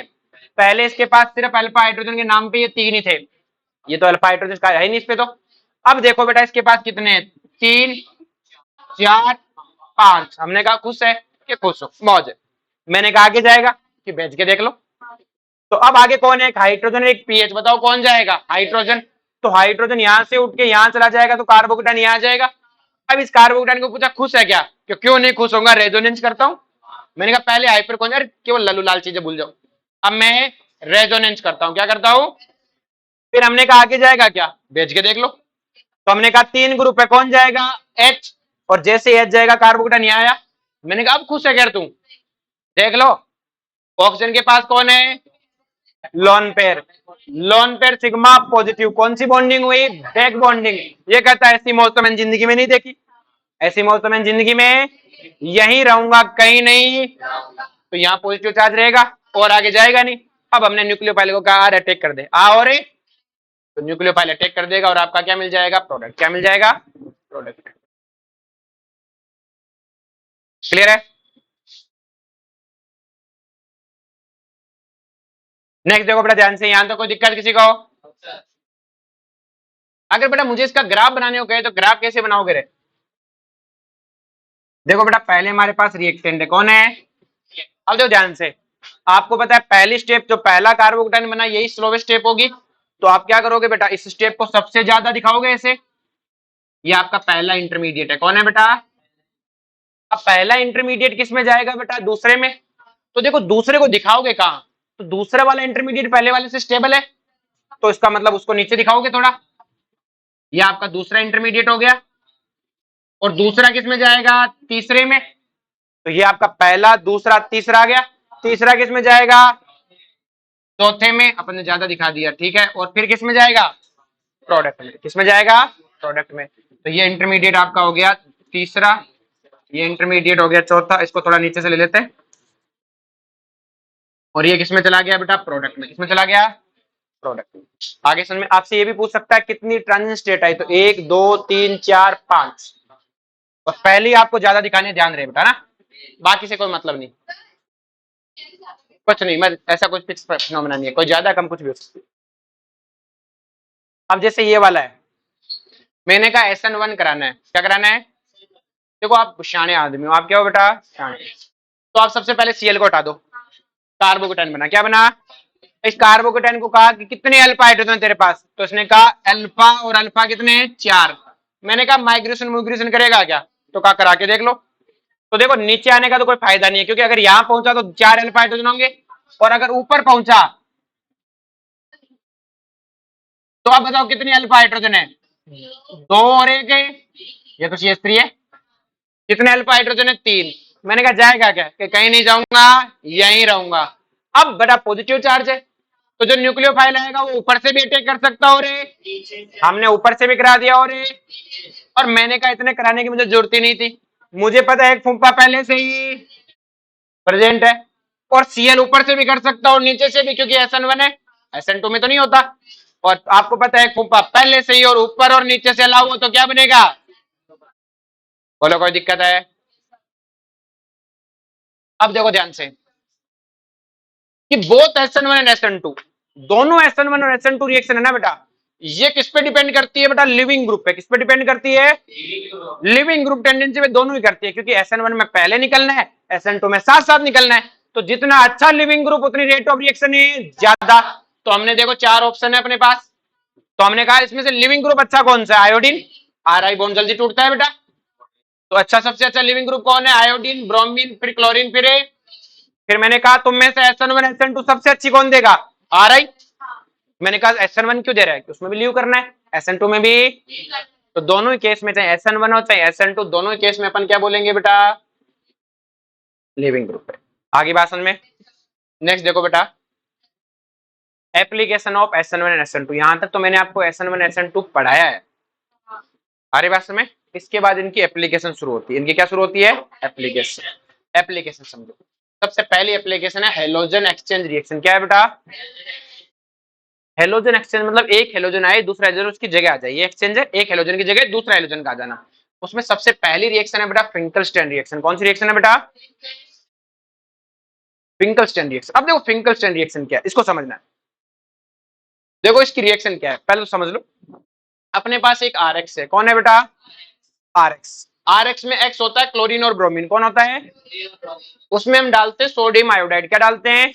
पहले इसके पास सिर्फ अल्फा हाइड्रोजन के नाम पे ये 3 ही थे, ये तो अल्फा हाइड्रोजन का है ही नहीं इस पे तो। अब देखो बेटा इसके पास कितने हैं, 3 4 5, हमने कहा खुश है, ये खुश हो, मौज है, मैंने कहा आगे जाएगा कि भेज के देख लो। तो अब आगे कौन है, एक हाइड्रोजन एक पीएच, बताओ कौन जाएगा, हाइड्रोजन, तो हाइड्रोजन यहां से उठ के यहां चला जाएगा तो कार्बोकेटाइन यहां जाएगा। अब इस कार्बोकेटाइन को पूछा खुश है क्या, क्यों नहीं खुश होगा, रेजोनेंस करता हूं, मैंने कहा पहले हाइपर कौन, यार केवल लल्लू लाल चीजें भूल जाओ, अब मैं रेजोनेंस करता हूं, क्या करता हूं, फिर हमने कहा आगे जाएगा क्या, भेज के देख लो, तो हमने कहा 3 ग्रुप है, कौन जाएगा, H, और जैसे H जाएगा कार्बोकेटाइन यहाँ आया, मैंने कहा अब खुश है क्या तू, देख लो, ऑक्सीजन के पास कौन है, lone pair, lone pair sigma positive, कौन सी बॉन्डिंग हुई, बैक बॉन्डिंग। ये कहता है ऐसी मौत तो मैंने जिंदगी में नहीं देखी, ऐसी मौत तो मैंने जिंदगी में यहीं रहूंगा कहीं नहीं, तो यहाँ पॉजिटिव चार्ज रहेगा और आगे जाएगा नहीं। अब हमने न्यूक्लियोफाइल को कहा अटैक कर दे, और तो न्यूक्लियोफाइल अटैक कर देगा और आपका क्या मिल जाएगा, प्रोडक्ट, क्या मिल जाएगा, प्रोडक्ट। क्लियर है। नेक्स्ट देखो बेटा ध्यान से, यहां तो कोई दिक्कत किसी को, अगर बेटा मुझे इसका ग्राफ बनाने को कहे तो ग्राफ कैसे बनाओगे रे, देखो बेटा पहले हमारे पास रिएक्टेंट है, कौन है, अब देखो ध्यान से, आपको पता है पहली स्टेप जो पहला कार्बोकेटाइन बना यही स्लोवेस्ट स्टेप होगी, तो आप क्या करोगे बेटा, इस स्टेप को सबसे ज्यादा दिखाओगे ऐसे, ये आपका पहला इंटरमीडिएट है, कौन है बेटा, अब पहला इंटरमीडिएट किस में जाएगा बेटा, दूसरे में, तो देखो दूसरे को दिखाओगे कहां, तो दूसरे वाला इंटरमीडिएट पहले वाले से स्टेबल है, तो इसका मतलब उसको नीचे दिखाओगे थोड़ा, ये आपका दूसरा इंटरमीडिएट हो गया। और दूसरा किस में जाएगा? तीसरे में। तो ये आपका पहला, दूसरा, तीसरा आ गया। तीसरा किस में जाएगा? चौथे में। अपन ने ज्यादा दिखा दिया, ठीक है। और फिर किस में जाएगा? प्रोडक्ट में। किस में जाएगा? प्रोडक्ट में। तो ये इंटरमीडिएट आपका हो गया तीसरा, ये इंटरमीडिएट हो गया चौथा। इसको थोड़ा नीचे से ले लेते हैं। और ये किस में चला गया बेटा? प्रोडक्ट में। किसमें चला गया? प्रोडक्ट में। आगे समझ में आपसे ये भी पूछ सकता है कितनी ट्रांजिशन स्टेट आई, तो 1 2 3 4 5। और पहले आपको ज्यादा दिखाने, ध्यान रहे बेटा ना, बाकी से कोई मतलब नहीं, कुछ नहीं, मैं ऐसा कुछ फिक्स फिनोमेना नहीं है, कोई ज्यादा कम कुछ भी हो सकती है। अब जैसे ये वाला है, मैंने कहा SN1 कराना है। क्या कराना है? देखो आप शाणे आदमी हो, आप क्या हो बेटा? शाणे। तो आप सबसे पहले Cl को हटा दो, कार्बोकेटाइन बना। क्या बना? इस कार्बोकेटाइन को कहा कि कितने अल्फा हाइड्रोजन तेरे पास, तो इसने कहा अल्फा, और अल्फा कितने? 4। मैंने कहा माइग्रेशन माइग्रेशन करेगा क्या, तो कहा करा के देख लो। तो देखो नीचे आने का तो कोई फायदा नहीं है, क्योंकि अगर यहां पहुंचा तो 4 अल्फा हाइड्रोजन होंगे, और अगर ऊपर पहुंचा तो आप बताओ कितनी अल्फा हाइड्रोजन है? 2 और 1 है, ये तो CH3 है। कितने अल्फा हाइड्रोजन है? 3। मैंने कहा जाएगा क्या, कि कहीं नहीं जाऊंगा, यहीं रहूंगा। अब बड़ा पॉजिटिव चार्ज है, तो जो न्यूक्लियोफाइल आएगा वो ऊपर से भी अटैक कर सकता हो रे, हमने ऊपर से भी करा दिया हो रे। और मैंने कहा इतने कराने की मुझे जरूरत ही नहीं थी, मुझे पता है एक फुम्पा पहले से ही प्रेजेंट है। और Cl ऊपर से भी कर सकता हूँ, नीचे से भी, क्योंकि SN1 है, SN2 में तो नहीं होता। और आपको पता है एक फुम्पा पहले से ही और ऊपर और नीचे से अलाउ हो, तो क्या बनेगा? बोलो कोई दिक्कत है? अब देखो ध्यान से कि बोथ SN1 एंड SN2, दोनों SN1 और SN2 रिएक्शन है ना बेटा, ये किस पे डिपेंड करती है बेटा? लिविंग ग्रुप पे। किस पे डिपेंड करती है? लिविंग ग्रुप टेंडेंसी पे दोनों ही करती है, क्योंकि SN1 में पहले निकलना है, SN2 में साथ साथ निकलना है। तो जितना अच्छा लिविंग ग्रुप उतनी रेट ऑफ रिएक्शन है ज्यादा। तो हमने देखो 4 ऑप्शन है अपने पास, तो हमने कहा इसमें से लिविंग ग्रुप अच्छा कौन सा है? आयोडीन। RI बॉन्ड जल्दी टूटता है बेटा, तो अच्छा, सबसे अच्छा लिविंग ग्रुप कौन है? आयोडीन, ब्रोमीन, फिर क्लोरीन, फिर मैंने कहा तुम में से SN1 SN2 सबसे अच्छी कौन देगा? RI। मैंने कहा SN1 क्यों दे रहा है, कि उसमें भी लीव करना है, SN2 में भी। तो दोनों ही केस में, चाहे SN1 हो चाहे SN2, दोनों ही केस में अपन क्या बोलेंगे बेटा? लिविंग ग्रुप है। आगे बात समझ में? नेक्स्ट देखो बेटा, application of SN1 and SN2। यहां तक तो मैंने आपको SN1 SN2 पढ़ाया है, अरे बात समझ में। इसके बाद इनकी एप्लीकेशन शुरू होती है। इनकी क्या शुरू होती है? एप्लीकेशन। एप्लीकेशन समझो, सबसे पहली एप्लीकेशन है हेलोजन एक्सचेंज रिएक्शन। क्या है बेटा? हेलोजन एक्सचेंज मतलब एक हेलोजन आए, दूसरा हेलोजन उसकी जगह आ जाए, ये एक्सचेंज है, एक हेलोजन की जगह दूसरा हेलोजन का आ जाना। उसमें सबसे पहली रिएक्शन है बेटा फिंकलस्टैन रिएक्शन। कौन सी रिएक्शन है बेटा? फिंकलस्टैन रिएक्शन। अब देखो फिंकलस्टैन रिएक्शन क्या है, इसको समझना है। देखो इसकी रिएक्शन क्या है पहले तो समझ लो। अपने पास एक RX है, कौन है बेटा? RX। RX में X होता है क्लोरीन और ब्रोमीन, कौन होता है? उसमें हम डालते हैं सोडियम आयोडाइड। क्या डालते हैं?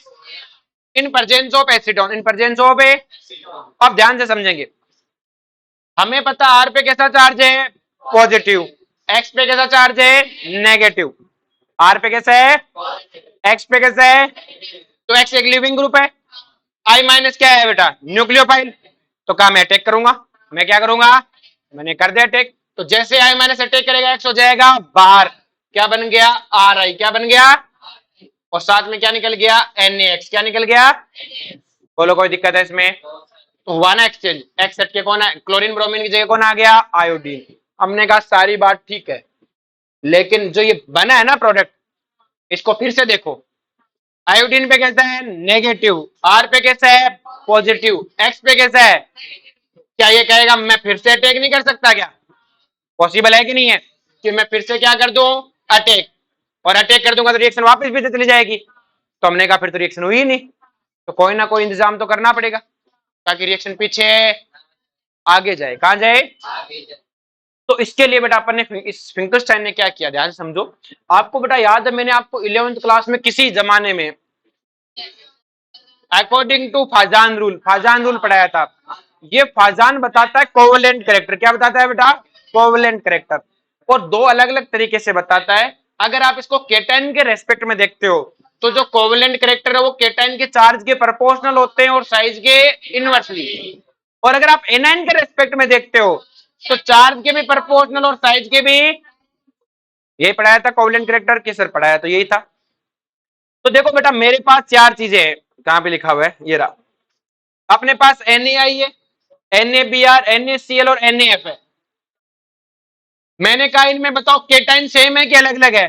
In presence of acetone, in presence of A. अब ध्यान से समझेंगे, हमें पता R पे कैसा चार्ज है? पॉजिटिव। X पे कैसा चार्ज है? नेगेटिव। R पे कैसा है? X पे कैसा है? तो X एक लिविंग ग्रुप है। I माइनस क्या है बेटा? न्यूक्लियोफाइल। तो कहा मैं अटैक करूंगा, मैं क्या करूंगा? मैंने कर दिया अटैक। तो जैसे I माइनस अटैक करेगा X हो जाएगा बाहर, क्या बन गया? RI। क्या बन गया? और साथ में क्या निकल गया? NaX। क्या निकल गया? बोलो कोई दिक्कत है इसमें? तो हुआ ना एक्सचेंज। एक्स हट के कौन है? क्लोरीन ब्रोमीन की जगह कौन आ गया? आयोडीन। हमने कहा सारी बात ठीक है, लेकिन जो ये बना है ना प्रोडक्ट, इसको फिर से देखो। आयोडीन पे कैसा है? नेगेटिव। R पे कैसा है? पॉजिटिव। X पे कैसा है? क्या ये कहेगा मैं फिर से अटैक नहीं कर सकता क्या? पॉसिबल है कि नहीं है कि मैं फिर से क्या कर दूं? अटैक। और अटैक कर दूंगा तो रिएक्शन वापस भी चली जाएगी। तो हमने कहा फिर तो रिएक्शन हुई ही नहीं, तो कोई ना कोई इंतजाम तो करना पड़ेगा ताकि रिएक्शन पीछे आगे जाए। कहां जाए? तो इसके लिए बेटा अपन ने, इस फिंकलस्टाइन ने क्या किया, ध्यान से समझो। आपको बेटा याद है मैंने आपको 11th क्लास में किसी जमाने में अकॉर्डिंग टू फाजान रूल पढ़ाया था। ये फाजान बताता है कोवेलेंट करेक्टर। क्या बताता है बेटा? Covalent character. और दो अलग अलग तरीके से बताता है। अगर आप इसको केटाइन के रेस्पेक्ट में देखते हो तो जो कोवेलेंट करेक्टर है वो केटाइन के चार्ज के प्रोपोर्शनल होते हैं और साइज के इनवर्सली। और अगर आप एनाइन के रेस्पेक्ट में देखते हो तो चार्ज के भी प्रोपोर्शनल और साइज के भी यही पढ़ाया था कोवलेंट कैरेक्टर के सर पढ़ाया तो यही था। तो देखो बेटा मेरे पास चार चीजें हैं, कहां पे लिखा हुआ है ये रहा। अपने पास NaI है, NaBr, NaCl और NaF है। मैंने कहा इनमें बताओ केटाइन सेम है कि अलग अलग है?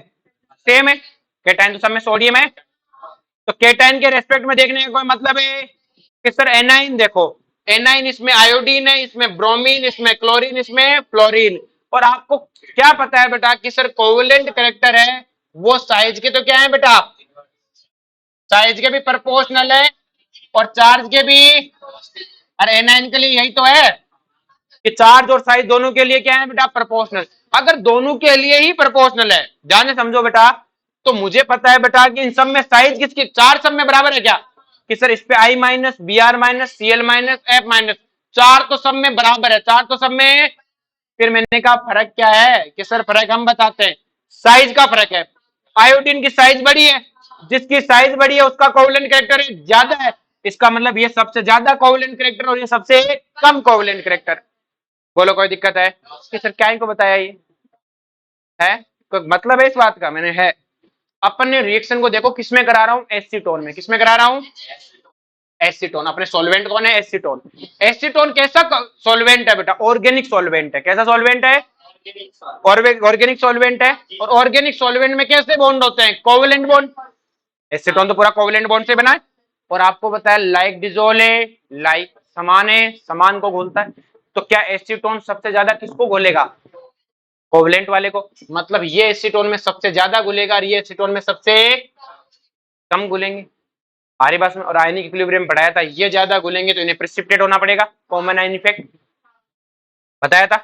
सेम है। केटाइन तो सब में सोडियम है, तो केटाइन के रेस्पेक्ट में देखने का कोई मतलब है कि सर एनाइन देखो, एनाइन इसमें आयोडीन है, इसमें ब्रोमीन, इसमें क्लोरीन, इसमें फ्लोरीन। और आपको क्या पता है बेटा कि सर कोवेलेंट कैरेक्टर है वो साइज के तो क्या है बेटा, साइज के भी प्रोपोर्शनल है और चार्ज के भी। अरे एनाइन के लिए यही तो है कि चार्ज और साइज दोनों के लिए क्या है बेटा, प्रोपोर्शनल। अगर दोनों के लिए ही प्रोपोर्शनल है, ध्यान से समझो बेटा, तो मुझे पता है बेटा कि इन सब में साइज किसकी, चार सब में बराबर है क्या, कि सर इस पे I minus, Br minus, Cl minus, F minus, चार तो सब में बराबर है, चार तो सब में। फिर मैंने कहा फर्क क्या है, कि सर फर्क हम बताते हैं, साइज का फर्क है। आयोडीन की साइज बड़ी है, जिसकी साइज बड़ी है उसका कोवेलेंट कैरेक्टर ज्यादा है। इसका मतलब ये सबसे ज्यादा कोवेलेंट कैरेक्टर और ये सबसे कम कोवेलेंट कैरेक्टर। बोलो कोई दिक्कत है कि सर क्या इनको बताया ये है, कोई मतलब है इस बात का? मैंने है। अपन ने रिएक्शन को देखो किसमें करा रहा हूं, एसीटोन में। किसमें करा रहा हूं? एसीटोन। अपने सॉल्वेंट कौन है? एसीटोन। एसीटोन कैसा सॉल्वेंट है बेटा? ऑर्गेनिक सॉल्वेंट है। कैसा सॉल्वेंट है? ऑर्गेनिक सॉल्वेंट है। और ऑर्गेनिक सॉल्वेंट में कैसे बॉन्ड होते हैं? Covalent bond. एसीटोन तो पूरा कोवेलेंट बॉन्ड से बना है। और आपको पता है लाइक डिजोल है, लाइक समान है, समान को घोलता है। तो क्या एसीटोन सबसे ज्यादा किसको घोलेगा? कोवेलेंट वाले को। मतलब ये एसीटोन में सबसे ज्यादा घुलेगा और ये एसीटोन में सबसे कम घुलेंगे। हमारे पास में और आयनिक इक्विलिब्रियम पढ़ाया था, ये ज्यादा घुलेंगे तो इन्हें प्रेसिपिटेट होना पड़ेगा, कॉमन आयन इफेक्ट बताया था।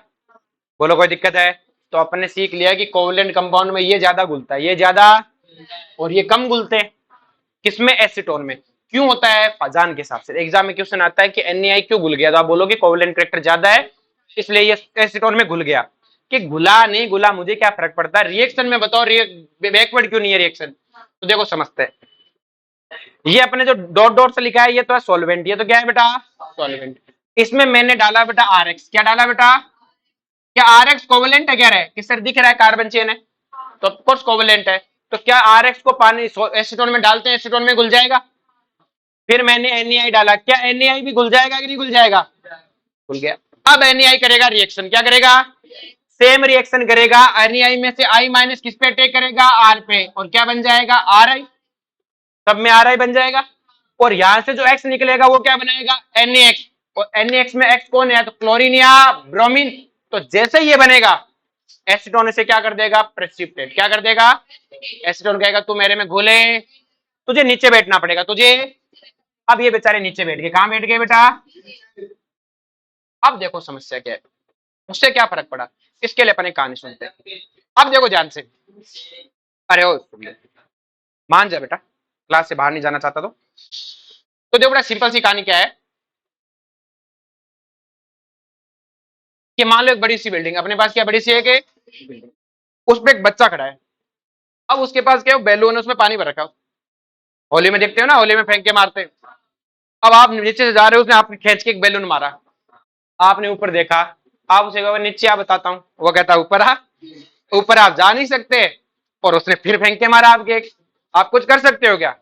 बोलो कोई दिक्कत है? तो अपन ने सीख लिया कि कोवेलेंट कंपाउंड में ये ज्यादा घुलता है, ये ज्यादा और ये कम घुलते हैं। किसमें? एसीटोन में। क्यों होता है? फजान के हिसाब से एग्जाम में क्वेश्चन आता है कि NaI क्यों घुल गया, तो आप बोलोगे कोवेलेंट कैरेक्टर ज्यादा है इसलिए ये एसीटोन में घुल गया। कि घुला नहीं घुला मुझे क्या फर्क पड़ता है, रिएक्शन में बताओ बैकवर्ड क्यों नहीं है रिएक्शन। तो देखो समझते हैं, ये अपने जो डॉट डॉट से लिखा है ये तो है सॉल्वेंट, ये तो क्या है बेटा? सॉल्वेंट। इसमें मैंने डाला बेटा RX। क्या डाला बेटा? क्या RX कोवेलेंट है? कह रहा है कि सर दिख रहा है कार्बन चेन है, तो ऑफकोर्स कोवेलेंट है। तो क्या RX को पानी एसीटोन में डालते हैं, एसीटोन में घुल जाएगा। फिर मैंने NaI डाला, क्या NaI भी घुल जाएगा कि नहीं घुल जाएगा? घुल गया। अब NaI करेगा रिएक्शन, क्या करेगा? सेम रिएक्शन करेगा। NaI में से I माइनस किस पे अटैक करेगा? R पे, और क्या बन जाएगा? RI। सब में RI बन जाएगा। और यहां से जो X निकलेगा वो क्या बनाएगा? NaX। और NaX में X कौन है? तो क्लोरीन या ब्रोमीन। तो जैसे ये बनेगा एसीटोन इसे क्या कर देगा? प्रेसिपिटेट। क्या कर देगा? एसीटोन कहेगा तू मेरे में घुले, तुझे नीचे बैठना पड़ेगा तुझे। अब ये बेचारे नीचे बैठ गए। कहां बैठ गए बेटा? अब देखो समस्या क्या है, उससे क्या फर्क पड़ा, इसके लिए अपन एक कहानी सुनते हैं। अब देखो ध्यान से। अरे ओ मान जा बेटा, क्लास से बाहर नहीं जाना चाहता तो देखो बड़ा सिंपल सी कहानी क्या है कि मान लो एक बड़ी सी बिल्डिंग, अपने पास क्या बड़ी सी है कि उस पर एक बच्चा खड़ा है। अब उसके पास क्या बैलून है, उसमें पानी भर रखा है। होली में देखते हो ना, होली में फेंक के मारते हैं। अब आप नीचे से जा रहे हो, उसने आपको खींच के एक बैलून मारा, आपने ऊपर देखा, आप उसे कहोगे नीचे आ बताता हूँ, वो कहता ऊपर आ। ऊपर आप जा नहीं सकते और उसने फिर फेंक के मारा आपके। आप कुछ कर सकते हो क्या?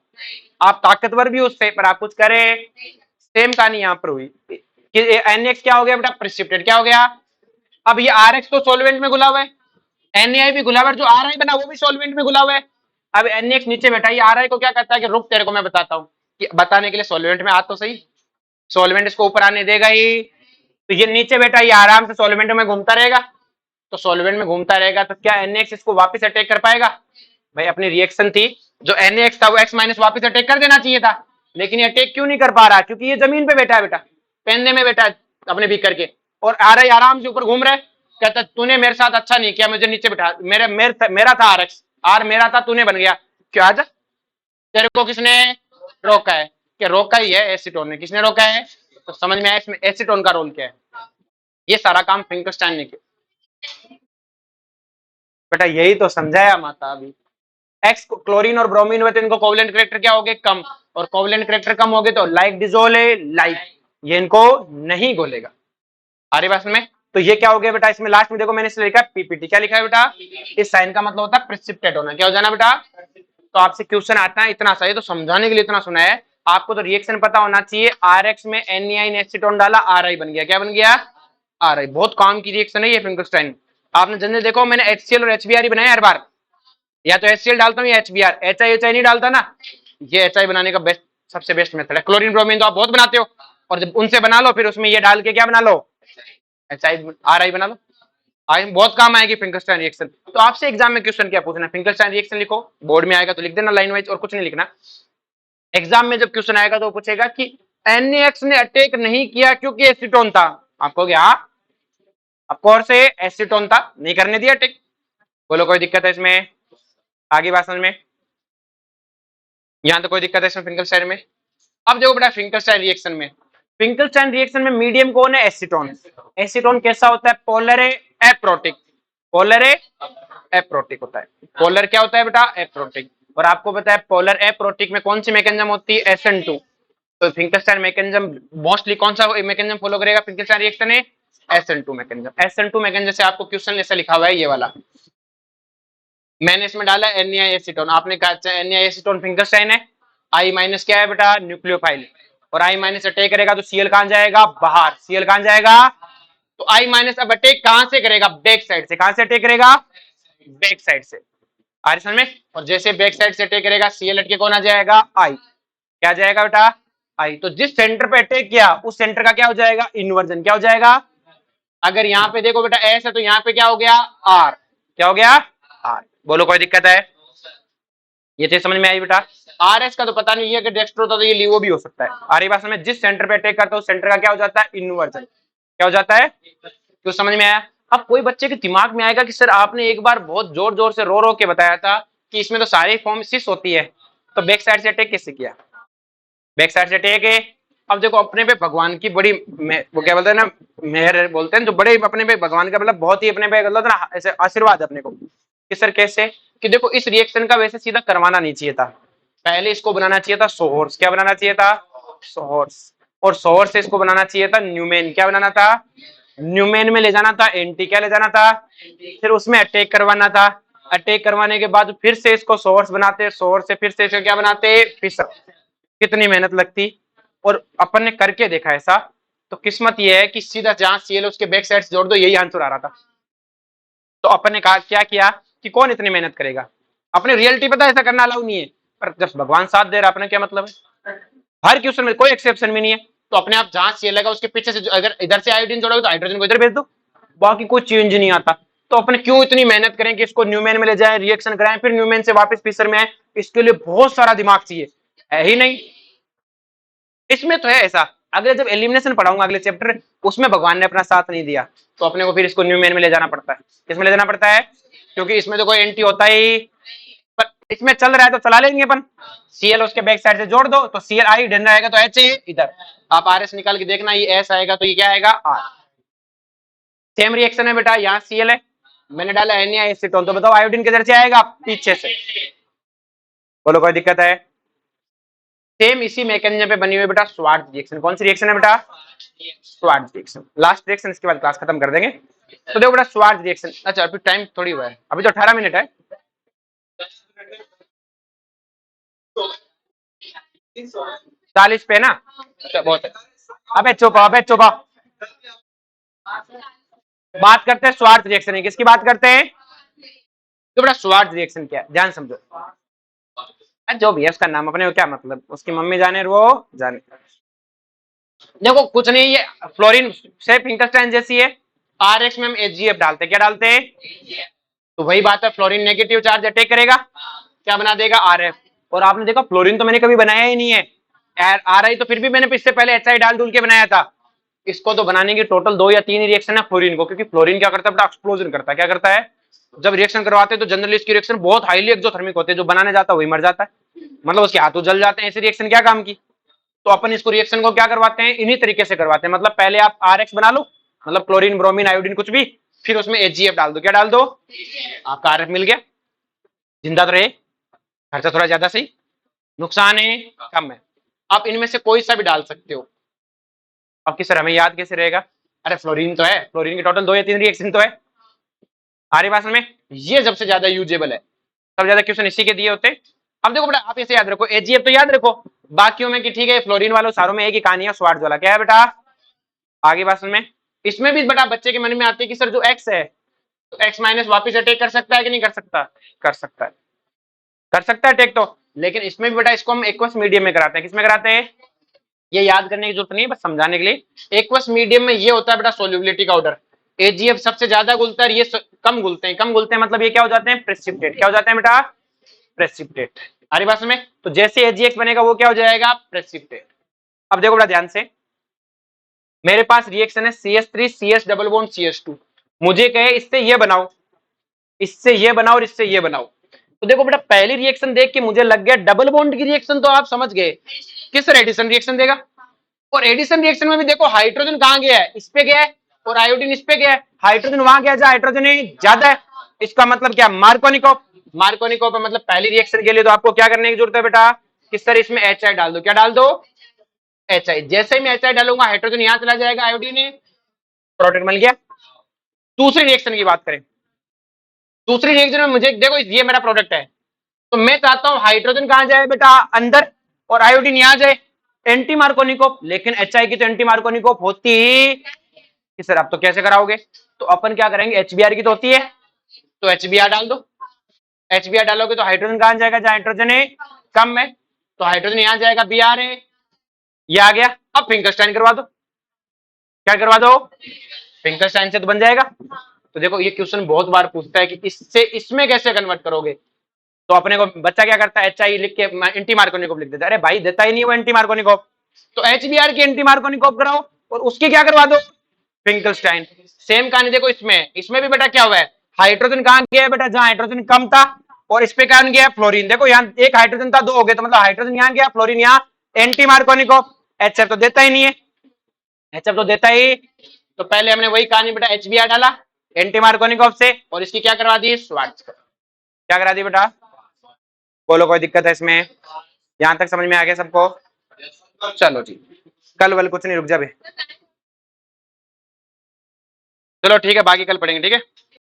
आप ताकतवर भी उससे, पर आप कुछ करे। सेम कहानी यहाँ पर हुई कि NaX क्या हो गया बेटा? प्रेसिपिटेट। क्या हो गया? अब ये RX तो सॉल्वेंट में घुला हुआ है, NaI भी घुला हुआ है, जो RI बना वो भी सॉल्वेंट में घुला हुआ है। अब NaX नीचे बैठा, ये RI को क्या कहता है कि रुक तेरे को मैं बताता हूँ, कि बताने के लिए सॉल्वेंट में आ तो सही, सॉल्वेंट इसको ऊपर आने देगा ही। तो ये नीचे बैठा, ये आराम से सॉल्वेंट में घूमता रहेगा। तो सॉल्वेंट में घूमता रहेगा तो क्या NaX इसको वापस अटैक कर पाएगा? भाई अपनी रिएक्शन थी, जो NaX था वो X माइनस वापस अटैक कर देना चाहिए था, लेकिन ये अटैक क्यों नहीं कर पा रहा? क्योंकि ये जमीन पे बैठा है बेटा, पेंदे में बैठा है अपने बीकर के, और RI आराम से ऊपर घूम रहा है। कहता तूने मेरे साथ अच्छा नहीं किया, मुझे नीचे बैठा, मेरा था RX, R मेरा था, तूने बन गया। क्यों आज तेरे को किसने रोका है? कि रोका ही है एसीटोन ने। किसने रोका है? तो समझ में आया इसमें एसीटोन का रोल क्या है। ये सारा काम फिंकरस्टाइन ने किया बेटा, यही तो समझाया माता अभी। एक्स क्लोरीन और ब्रोमीन हुए तो इनको कोवेलेंट कैरेक्टर क्या हो गए? कम। और कोवेलेंट कैरेक्टर कम हो गए तो लाइक डिजोल है, लाइक ये इनको नहीं घोलेगा। आ रही बात में? तो ये क्या हो गया बेटा, इसमें लास्ट में देखो मैंने इसलिए लिखा पीपीटी। क्या लिखा है बेटा, इस साइन का मतलब होता है प्रेसिपिटेट होना। क्या हो जाना बेटा, तो आपसे क्वेश्चन आता है इतना सा, ये तो समझाने के लिए इतना सुना है, आपको तो रिएक्शन पता होना चाहिए। आरएक्स में NaN एसीटोन डाला, आरआई बन गया। क्या बन गया, आरआई। बहुत काम की रिएक्शन है ये फिंकलस्टाइन। आपने जनरली देखो मैंने HCl और HBr ही बनाया हर बार, या तो HCl डालता हूँ या HBr, HI नहीं डालता ना। ये HI बनाने का बेस्ट, सबसे बेस्ट मेथड है। क्लोरीन ब्रोमीन तो आप बहुत बनाते हो, और जब उनसे बना लो फिर उसमें ये डाल के क्या बना लो, HI RI बना लो। आई बहुत काम आएगी फिंकलस्टाइन रिएक्शन। तो आपसे एग्जाम में क्वेश्चन क्या पूछना है, फिंकलस्टाइन रिएक्शन लिखो, बोर्ड में आएगा तो लिख देना लाइन वाइज, और कुछ नहीं लिखना। एग्जाम में जब क्वेश्चन आएगा तो पूछेगा कि NaX ने अटैक नहीं किया क्योंकि एसीटोन था। आपको क्या, ऑफकोर्स एसीटोन था, नहीं करने दिया अटैक। बोलो कोई दिक्कत है इसमें, आगे बात समझ में, यहां तो कोई दिक्कत है इसमें फिंकलस्टाइन में। अब देखो बेटा फिंकलस्टाइन रिएक्शन में, फिंकलस्टाइन रिएक्शन में मीडियम कौन है, एसीटोन। एसीटोन कैसा होता है, पोलर एप्रोटिक, पोलर एप्रोटिक होता है। पोलर क्या होता है बेटा, एप्रोटिक। और आपको पता है पोलर एप्रोटिक में कौन सी मैकेनिज्म होती है, SN2। तो फिंकलस्टाइन मैकेनिज्म मोस्टली कौन सा मैकेनिज्म फॉलो करेगा फिंकलस्टाइन रिएक्शन है, SN2 मैकेनिज्म। SN2 मैकेनिज्म से आपको क्वेश्चन ऐसा लिखा हुआ है ये वाला, मैंने इसमें डाला NaI एसीटोन, आपने कहा NaI एसीटोन फिंकलस्टाइन है। I माइनस क्या है बेटा, न्यूक्लियोफाइल, और I माइनस अटैक करेगा तो Cl कहां जाएगा, बाहर। Cl कहां जाएगा, तो I माइनस अब अटैक कहां से करेगा, बैक साइड से। कहां से अटैक करेगा, बैक साइड से। आ रही समझ में। और जैसे बैक साइड से अटैक करेगा Cl हट के कौन आ जाएगा, I। क्या जाएगा बेटा, I। तो जिस सेंटर पे अटैक किया उस सेंटर का क्या हो जाएगा, इन्वर्जन। क्या हो जाएगा, अगर यहाँ पे देखो बेटा S है तो यहाँ पे क्या हो गया, R। क्या हो गया, R। बोलो कोई दिक्कत है, ये चीज समझ में आई बेटा। RS का तो पता नहीं है कि डेक्स्ट्रो होता तो ये लीवो भी हो सकता है। आ रही बात समझ, जिस सेंटर पे अटैक करता है उस सेंटर का क्या हो जाता है, इन्वर्जन। क्या हो जाता है, तो समझ में आया। अब कोई बच्चे के दिमाग में आएगा कि सर आपने एक बार बहुत जोर जोर से रो रो के बताया था कि इसमें तो सारी फॉर्म सिस होती है, तो बैक साइड से अटैक कैसे किया, बैक साइड से अटैक है। अब देखो अपने पे भगवान की बड़ी वो क्या बोलते हैं ना, मेहर बोलते हैं, जो बड़े अपने पे भगवान का मतलब बहुत ही अपने पे गलत ना ऐसे आशीर्वाद अपने को कि सर कैसे, कि देखो इस रिएक्शन का वैसे सीधा करवाना नहीं चाहिए था, पहले इसको बनाना चाहिए था सोर्स। क्या बनाना चाहिए था, सोर्स। और सोर्स से इसको बनाना चाहिए था न्यूमेन। क्या बनाना था, न्यूमेन में ले जाना था एंटी। क्या ले जाना था, फिर उसमें अटैक करवाना था। अटैक करवाने के बाद फिर से इसको सोर्स बनाते, सोर्स से फिर से इसको क्या बनाते, फिशर। कितनी मेहनत लगती, और अपन ने करके देखा ऐसा। तो किस्मत ये है कि सीधा जहां Cl उसके बैक साइड से जोड़ दो, यही आंसर आ रहा था। तो अपन ने कहा क्या किया कि कौन इतनी मेहनत करेगा, अपने रियलिटी पता है ऐसा करना अलाउ नहीं है, पर जब भगवान साथ दे रहा अपने क्या मतलब है, हर क्वेश्चन में कोई एक्सेप्शन भी नहीं है। तो अपने आप जहां Cl लगा उसके पीछे से अगर इधर से आयोडीन जोड़ोगे तो हाइड्रोजन को इधर भेज दो, बाकी कोई चेंज नहीं आता। तो अपने क्यों इतनी मेहनत करें कि इसको न्यूमेन में ले जाए, रिएक्शन कराएं, फिर न्यूमेन से वापस फिशर में आए, इसके लिए बहुत सारा दिमाग चाहिए, है ही नहीं। इसमें तो है ऐसा, अगले जब एलिमिनेशन पढ़ाऊंगा अगले चैप्टर, उसमें भगवान ने अपना साथ नहीं दिया, तो अपने को फिर इसको न्यूमेन में ले जाना पड़ता है। किसमें ले जाना पड़ता है, क्योंकि इसमें तो कोई एंटी होता ही, पर इसमें चल रहा है तो चला लेंगे अपन। Cl उसके बैक साइड से जोड़ दो तो Cl आई डन रहेगा, तो H इधर आप RS निकाल के देखना, ये S आएगा तो ये क्या आएगा, R। सेम रिएक्शन है बेटा, यहाँ Cl है, मैंने डाला Na एसीटोन, तो बताओ आयोडीन किधर से आएगा, पीछे से। बोलो कोई दिक्कत है। सेम इसी मैकेनिज्म पे बनी हुई बेटा स्वार्ट्ज रिएक्शन। कौन सी रिएक्शन है बेटा, स्वार्ट्ज रिएक्शन। लास्ट रिएक्शन, इसके बाद क्लास खत्म कर देंगे। तो देखो बेटा स्वार्ट्ज रिएक्शन, अच्छा अभी टाइम थोड़ी हुआ है, अभी तो 18 मिनट है। 40 पे ना, अच्छा बहुत है। अबे चुप, अबे चुप। बात करते हैं स्वार्ट्ज रिएक्शन है, किसकी बात करते हैं, तो बेटा स्वार्ट्ज रिएक्शन क्या है ध्यान समझो। जो भी है उसका नाम अपने को क्या मतलब, उसकी मम्मी जाने वो जाने। देखो कुछ नहीं, ये फ्लोरीन से फिंकलस्टाइन जैसी है। RX में हम HgF डालते, क्या डालते हैं, तो वही बात है, फ्लोरीन नेगेटिव चार्ज अटैक करेगा, क्या बना देगा, RF। और आपने देखा फ्लोरीन तो मैंने कभी बनाया ही नहीं है, RI तो फिर भी मैंने इससे पहले HI डाल डूल के बनाया था। इसको तो बनाने की टोटल 2 या 3 रिएक्शन है फ्लोरीन को, क्योंकि फ्लोरीन क्या करता है, एक्सप्लोजन करता है। क्या करता है, जब रिएक्शन करवाते हैं तो जनरली इसकी रिएक्शन बहुत हाईली एक्सोथर्मिक होती है, जो बनाने जाता है वही मर जाता है, मतलब उसके हाथों जल जाते हैं। ऐसी रिएक्शन क्या काम की। तो अपन इसको रिएक्शन को क्या करवाते हैं, इन्हीं तरीके से करवाते हैं, मतलब पहले आप RX बना लो, मतलब क्लोरीन ब्रोमीन आयोडीन कुछ भी, फिर उसमें HgF डाल दो। क्या डाल दो, आपका RF मिल गया, जिंदा तो रहे, खर्चा थोड़ा ज्यादा सही, नुकसान है कम है। आप इनमें से कोई सा भी डाल सकते हो। अब कि सर हमें याद कैसे रहेगा, अरे फ्लोरीन तो है, फ्लोरीन के टोटल 2 या 3 रिएक्शन तो है। आ रही बात में, ये सबसे ज्यादा यूजेबल है, सबसे ज्यादा क्वेश्चन इसी के दिए होते। अब देखो बेटा आप इसे याद रखो, एजीएफ तो याद रखो, बाकियों में कि ठीक है फ्लोरीन वालों सारों में एक ही कहानी है, स्वार्ट्ज वाला क्या है बेटा। आगे बात में, इसमें भी बेटा बच्चे के मन में आती है कि सर जो एक्स है तो एक्स माइनस वापिस अटैक कर सकता है कि नहीं कर सकता, कर सकता है, कर सकता है अटैक तो। लेकिन इसमें भी बेटा इसको हम एक्वस मीडियम में कराते हैं, किसमें कराते हैं, ये याद करने की जरूरत नहीं है, बस समझाने के लिए। एक्वस मीडियम में ये होता है बेटा सोल्यूबिलिटी का ऑर्डर, एजीएफ सबसे ज्यादा घुलता है, ये कम घुलते हैं, कम घुलते हैं मतलब ये क्या हो जाते हैं, प्रेसिपिटेट, क्या हो जाते हैं बेटा, प्रेसिपिटेट। हमारी बात में, तो जैसे एजीएक्स बनेगा वो क्या हो जाएगा, प्रेसिपिटेट। अब देखो बड़ा ध्यान से, मेरे पास रिएक्शन है CH3 CS double bond CH2, मुझे कहे इससे ये बनाओ, इससे ये बनाओ और इससे ये बनाओ। तो देखो बेटा पहली रिएक्शन देख के मुझे लग गया डबल बॉन्ड की रिएक्शन, तो आप समझ गए किस एडिशन रिएक्शन देगा। और एडिशन रिएक्शन में भी देखो हाइड्रोजन कहां गया है, इस पे गया है, और आयोडीन इस पे गया है, हाइड्रोजन वहां गया जहां हाइड्रोजन ज्यादा है, इसका मतलब क्या, मार्कोनिकोव। मार्कोनिकोव मतलब पहली रिएक्शन के लिए तो आपको क्या करने की जरूरत है बेटा, कि सर इसमें HI डाल दो, क्या डाल दो, HI। जैसे ही मैं HI डालूंगा हाइड्रोजन यहां चला जाएगा, आयोडीन प्रोडक्ट मिल गया। दूसरी रिएक्शन की बात करें, दूसरी रिएक्शन में मुझे देखो ये मेरा प्रोडक्ट है, तो मैं चाहता हूं हाइड्रोजन कहां जाए बेटा, अंदर, और आयोडीन यहां जाए, एंटी मार्कोनिकोव। लेकिन HI की तो एंटी मार्कोनिकोव होती कि सर आप तो कैसे कराओगे, तो अपन क्या करेंगे, HBr की तो होती है, तो HBr डाल दो। HBr डालोगे तो हाइड्रोजन कहां जाएगा, जहां हाइड्रोजन है कम है, तो हाइड्रोजन यहां जाएगा, Br है, ये आ गया। अब फिंकरस्टाइन करवा दो, क्या करवा दो, फिंकरस्टाइन से तो बन जाएगा। तो देखो ये क्वेश्चन बहुत बार पूछता है कि इससे इसमें कैसे कन्वर्ट करोगे, तो अपने को बच्चा क्या करता है, HI लिख के एंटी मार्कोनिकोव लिख देता है, अरे भाई देता ही नहीं वो एंटी मार्कोनिकोव, तो HBr की एंटी मार्कोनिकोव कराओ और उसकी क्या करवा दो, फिंकलस्टाइन। सेम कहानी देखो इसमें, इसमें भी बेटा क्या हुआ है, हाइड्रोजन कहां गया है बेटा, जहां हाइड्रोजन कम था, और इस पे क्या गया है, फ्लोरीन। देखो यहाँ एक हाइड्रोजन था, 2 हो गए, तो मतलब हाइड्रोजन यहाँ गया, फ्लोरीन यहाँ, एंटी मार्कोनिकोव। HF तो देता ही नहीं है, HF तो देता ही, तो पहले हमने वही कहानी बेटा HBr डाला एंटी मार्कोनिकोव से, और इसकी क्या करवा दी, स्वार्ट्ज। क्या करा दी बेटा, बोलो कोई दिक्कत है इसमें, यहां तक समझ में आ गया सबको, चलो जी, कल वल कुछ नहीं, रुक जा बे, चलो ठीक है, बाकी कल पढ़ेंगे, ठीक है।